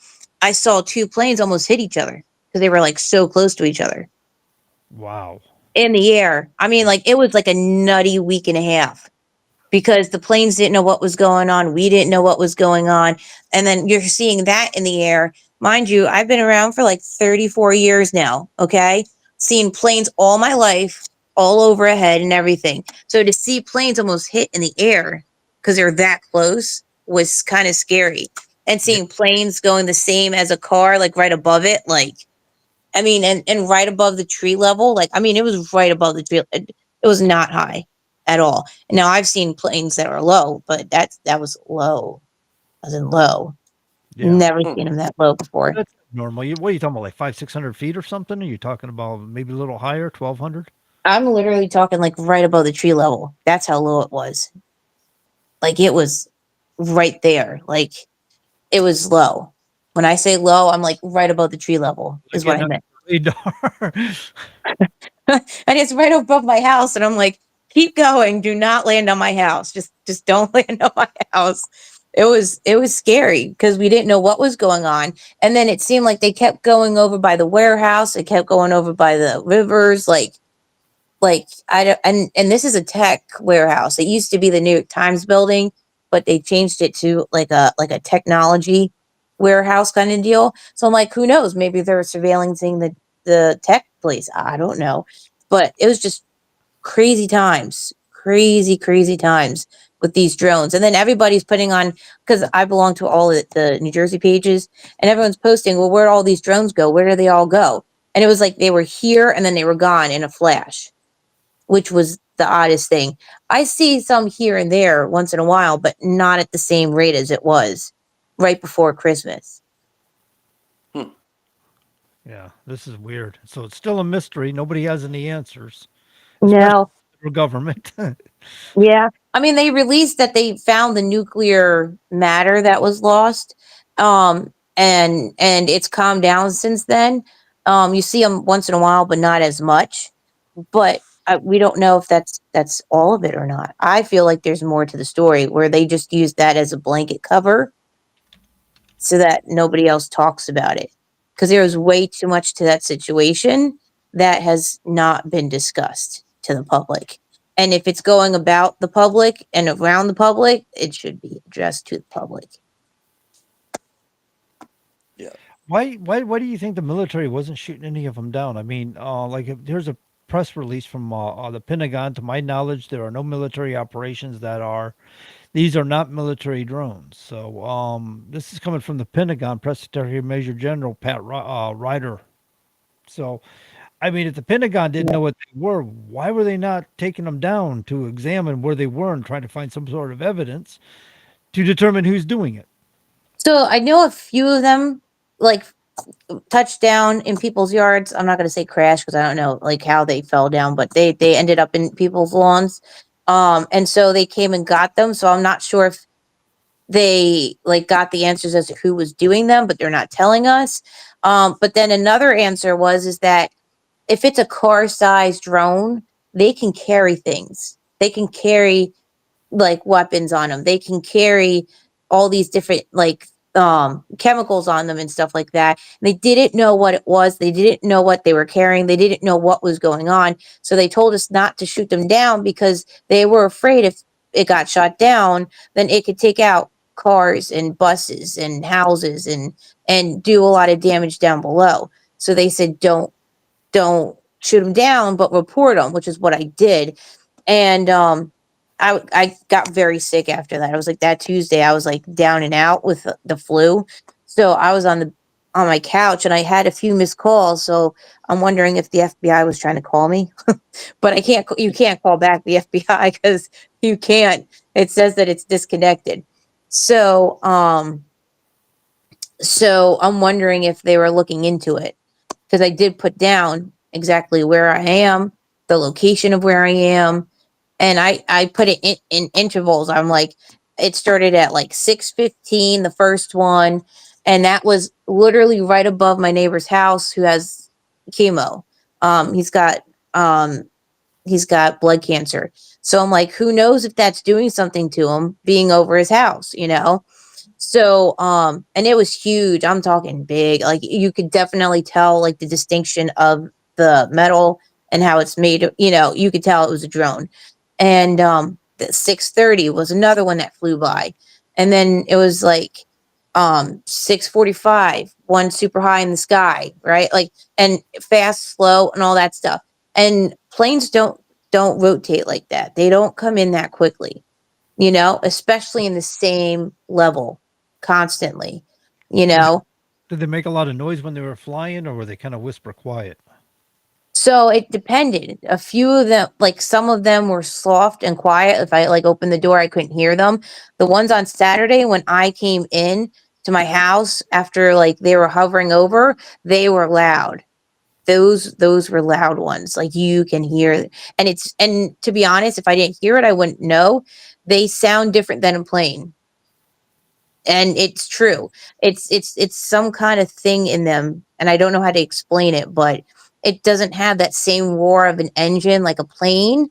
I saw two planes almost hit each other because they were like so close to each other Wow. in the air. I mean, like it was like a nutty week and a half because the planes didn't know what was going on. We didn't know what was going on. And then you're seeing that in the air. Mind you, I've been around for like 34 years now. Okay. Seen planes all my life, all overhead and everything. So to see planes almost hit in the air because they're that close was kind of scary. And Yeah. seeing planes going the same as a car, like right above it, like, I mean, and right above the tree level, like, I mean, it was right above the tree. It was not high at all. Now I've seen planes that were low, but that was low. I was in low. Yeah. Never seen them that low before. That's normal. What are you talking about? Like 500, 600 feet or something? Are you talking about maybe a little higher, 1,200? I'm literally talking like right above the tree level. That's how low it was. Like it was right there. Like it was low. When I say low, I'm like right above the tree level Like is what getting I on meant. the radar. And it's right above my house. And I'm like, keep going. Do not land on my house. Just don't land on my house. It was scary because we didn't know what was going on, and then it seemed like they kept going over by the warehouse. They kept going over by the rivers, like I don't, and this is a tech warehouse. It used to be the New York Times building, but they changed it to like a technology warehouse kind of deal. So I'm like, who knows? Maybe they're surveillancing the tech place. I don't know, but it was just crazy times with these drones. And then everybody's putting on, because I belong to all the New Jersey pages, and everyone's posting, well, where'd all these drones go? Where do they all go? And it was like they were here and then they were gone in a flash, which was the oddest thing. I see some here and there once in a while, but not at the same rate as it was right before Christmas. Hmm. Yeah, this is weird. So it's still a mystery. Nobody has any answers, especially No. the federal government. Yeah. I mean, they released that they found the nuclear matter that was lost. And it's calmed down since then. You see them once in a while, but not as much. But we don't know if that's all of it or not. I feel like there's more to the story where they just use that as a blanket cover so that nobody else talks about it. Because there was way too much to that situation that has not been discussed to the public. And if it's going about the public and around the public, it should be addressed to the public. Yeah. Why do you think the military wasn't shooting any of them down? I mean, like if there's a press release from the Pentagon. To my knowledge, there are no military operations that are. These are not military drones. So this is coming from the Pentagon, Press Secretary Major General Ryder. So I mean, if the Pentagon didn't Yeah. know what they were, why were they not taking them down to examine where they were and trying to find some sort of evidence to determine who's doing it? So I know a few of them, like, touched down in people's yards. I'm not going to say crash because I don't know like how they fell down, but they ended up in people's lawns. And so they came and got them. So I'm not sure if they like got the answers as to who was doing them, but they're not telling us. But then another answer was is that if it's a car-sized drone, they can carry things. They can carry like weapons on them. They can carry all these different like chemicals on them and stuff like that. They didn't know what it was. They didn't know what they were carrying. They didn't know what was going on. So they told us not to shoot them down because they were afraid if it got shot down, then it could take out cars and buses and houses and do a lot of damage down below. So they said don't shoot them down, but report them, which is what I did. And I got very sick after that. I was like that Tuesday, I was like down and out with the flu. So I was on my couch and I had a few missed calls. So I'm wondering if the FBI was trying to call me, but I can't. You can't call back the FBI because you can't. It says that it's disconnected. So so I'm wondering if they were looking into it because I did put down exactly where I am, the location of where I am, and I put it in intervals. I'm like, it started at like 6:15, the first one, and that was literally right above my neighbor's house who has chemo. Um, he's got um he's got blood cancer. So I'm like, who knows if that's doing something to him being over his house. So, and it was huge. I'm talking big. Like you could definitely tell like the distinction of the metal and how it's made. You could tell it was a drone. And the 6:30 was another one that flew by. And then it was like 6:45, one super high in the sky, right? Like and fast, slow, and all that stuff. And planes don't rotate like that. They don't come in that quickly, especially in the same level constantly, you Did they, know. did they make a lot of noise when they were flying, or were they kind of whisper quiet? So it depended. A few of them, like some of them were soft and quiet. If I like opened the door, I couldn't hear them. The ones on Saturday when I came in to my house after like they were hovering over, they were loud. Those were loud ones. Like you can hear, and to be honest, if I didn't hear it, I wouldn't know. They sound different than a plane, and it's true. It's some kind of thing in them, and I don't know how to explain it, but it doesn't have that same roar of an engine like a plane,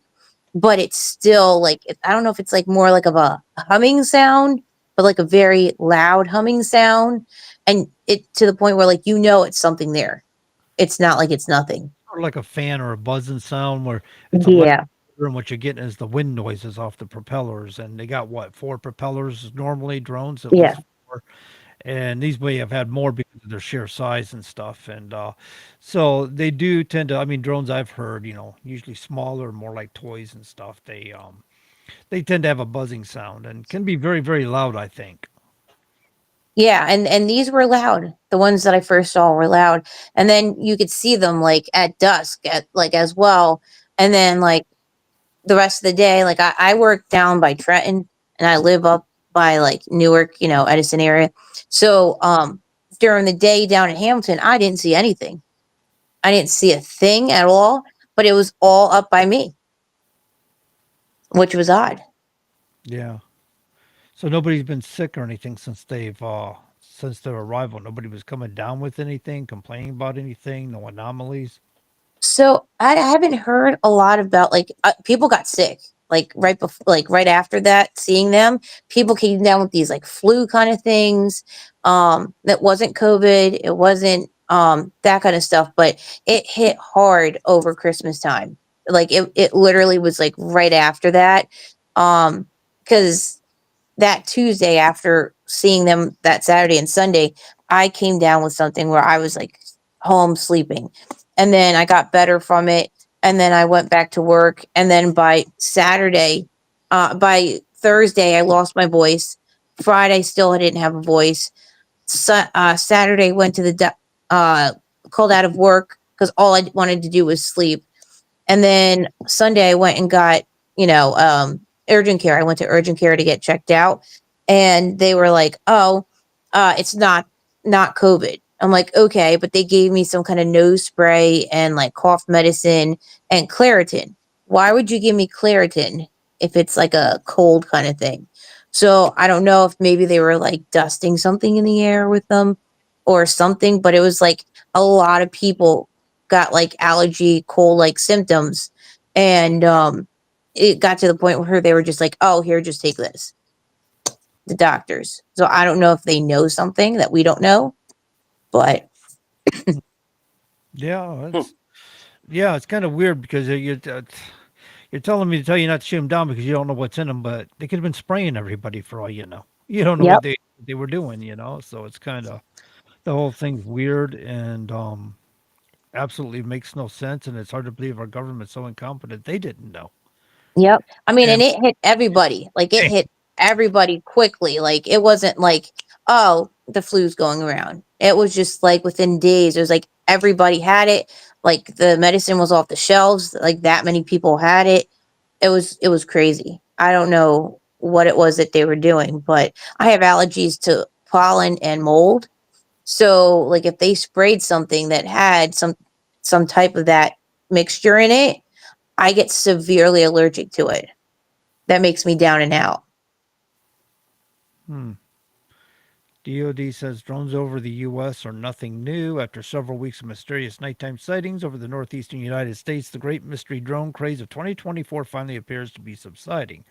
but it's still like I don't know if it's like more like of a humming sound, but like a very loud humming sound, and it to the point where like it's something there. It's not like it's nothing. Or like a fan or a buzzing sound where it's a light Yeah, and what you're getting is the wind noises off the propellers, and they got what, 4 propellers normally, drones, at yeah. least 4, and these may have had more because of their sheer size and stuff, and, so they do tend to, I mean, drones I've heard, usually smaller, more like toys and stuff, they tend to have a buzzing sound and can be very, very loud, I think. Yeah, and these were loud. The ones that I first saw were loud. And then you could see them like at dusk at like as well. And then like the rest of the day, like I work down by Trenton and I live up by like Newark, Edison area. So during the day down in Hamilton, I didn't see anything. I didn't see a thing at all, but it was all up by me, which was odd. Yeah. So nobody's been sick or anything since their arrival. Nobody was coming down with anything, complaining about anything, no anomalies. So I haven't heard a lot about like people got sick like right before, like right after that. Seeing them, people came down with these like flu kind of things. That wasn't COVID. It wasn't that kind of stuff, but it hit hard over Christmas time. Like it literally was like right after that. Because that Tuesday after seeing them that Saturday and Sunday, I came down with something where I was like home sleeping. And then I got better from it. And then I went back to work. And then by Thursday, I lost my voice. Friday, still I didn't have a voice. Saturday, went to called out of work because all I wanted to do was sleep. And then Sunday, I went and got, urgent care. I went to urgent care to get checked out. And they were like, oh, it's not COVID. I'm like, okay, but they gave me some kind of nose spray and like cough medicine and Claritin. Why would you give me Claritin if it's like a cold kind of thing? So I don't know if maybe they were like dusting something in the air with them or something, but it was like a lot of people got like allergy, cold like symptoms. And it got to the point where they were just like, oh, here, just take this. The doctors. So I don't know if they know something that we don't know, but Yeah, Hmm. it's kind of weird because you're telling me to tell you not to shoot them down because you don't know what's in them, but they could have been spraying everybody for all you know. You don't know yep, what they were doing, So it's kind of the whole thing's weird and absolutely makes no sense, and it's hard to believe our government's so incompetent they didn't know. yep. I mean, and And it hit everybody. Like it hey, hit everybody quickly. Like it wasn't like, oh, the flu's going around. It was just like within days. It was like everybody had it. Like the medicine was off the shelves. Like that many people had it. It was crazy. I don't know what it was that they were doing, but I have allergies to pollen and mold. So like if they sprayed something that had some type of that mixture in it, I get severely allergic to it. That makes me down and out. hmm. DoD says drones over the U.S. are nothing new. After several weeks of mysterious nighttime sightings over the northeastern United States, the great mystery drone craze of 2024 finally appears to be subsiding.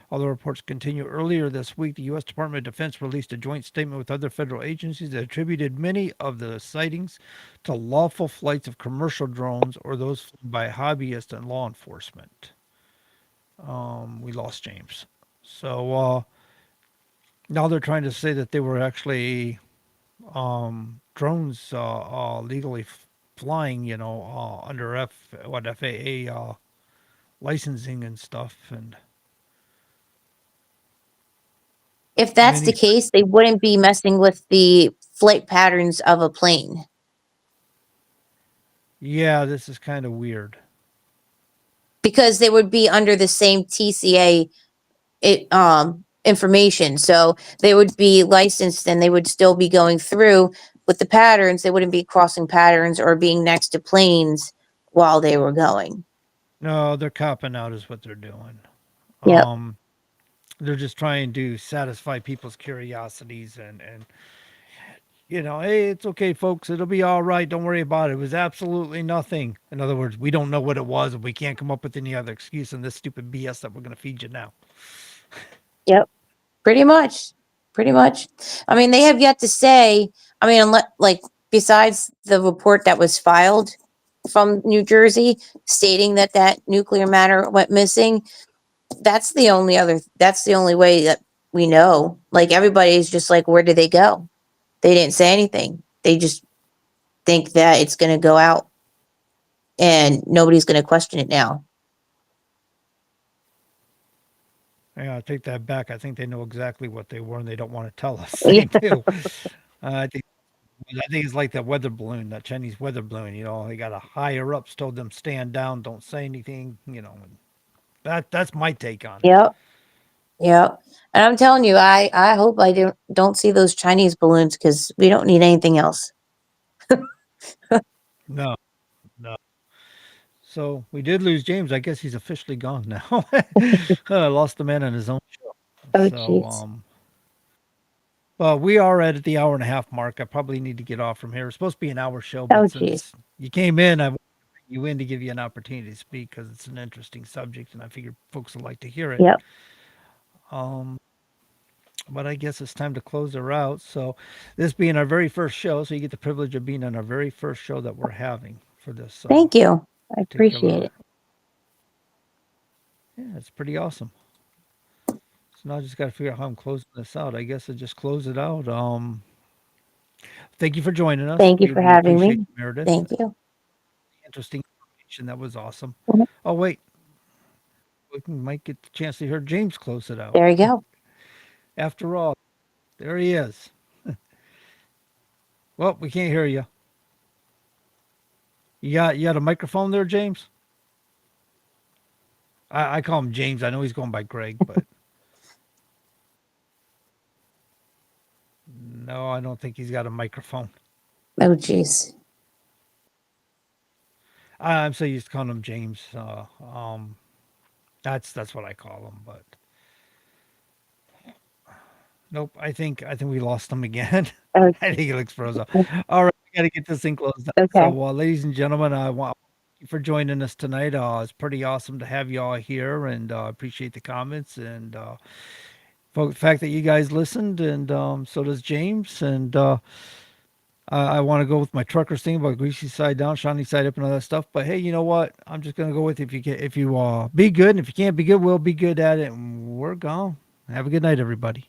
Although reports continue, earlier this week, the U.S. Department of Defense released a joint statement with other federal agencies that attributed many of the sightings to lawful flights of commercial drones or those flown by hobbyists and law enforcement. We lost James. So now they're trying to say that they were actually drones legally flying, under FAA licensing and stuff, and If that's the many. case, they wouldn't be messing with the flight patterns of a plane Yeah, this is kind of weird. because they would be under the same TCA information. So they would be licensed and they would still be going through with the patterns. They wouldn't be crossing patterns or being next to planes while they were going. No, they're copping out, is what they're doing. Yep. Um, they're just trying to satisfy people's curiosities and hey, it's okay, folks. It'll be all right. Don't worry about it. It was absolutely nothing. In other words, we don't know what it was, and we can't come up with any other excuse in this stupid BS that we're going to feed you now. Yep. Pretty much. pretty much. I mean, they have yet to say. I mean, unless, like, besides the report that was filed from New Jersey stating that that nuclear matter went missing, that's the only other. That's the only way that we know. Like, everybody's just like, where did they go? They didn't say anything. They just think that it's going to go out and nobody's going to question it now. Yeah, I take that back. I think they know exactly what they were, and they don't want to tell us. Yeah. They do. I think. I think it's like that weather balloon, that Chinese weather balloon. They got a higher ups told them stand down, don't say anything. And that's my take on it. Yep. Yep. And I'm telling you, I hope I don't see those Chinese balloons because we don't need anything else. No, no. So we did lose James. I guess he's officially gone now. Lost the man on his own show. Oh, So, jeez. well, we are at the hour and a half mark. I probably need to get off from here. It's supposed to be an hour show, Oh, but jeez. since you came in, I wanted to bring you in to give you an opportunity to speak because it's an interesting subject, and I figured folks would like to hear it. Yep. Um, but I guess it's time to close her out. So, this being our very first show, so you get the privilege of being on our very first show that we're having for this Thank you. I appreciate particular. it. Yeah, it's pretty awesome. So now I just got to figure out how I'm closing this out. I guess I just close it out. Thank you for joining us. Thank you We for we having appreciate me. you, Meredith. Thank you. Interesting information. That was awesome. Mhm. Oh wait, might get the chance to hear James close it out. There you go. After all, there he is. Well, we can't hear you. You got a microphone there, James? I call him James. I know he's going by Greg, but no, I don't think he's got a microphone. Oh, jeez. I'm so used to calling him James. That's what I call him. But nope, I think we lost him again. Oh, I think he looks frozen. All right, we got to get this thing closed out. okay. So, ladies and gentlemen, I want you for joining us tonight. It's pretty awesome to have you all here, and appreciate the comments and the fact that you guys listened, and so does James. And I want to go with my truckers thing about greasy side down, shiny side up, and all that stuff. But hey, you know what? I'm just gonna go with if you be good, and if you can't be good, we'll be good at it, and we're gone. Have a good night, everybody.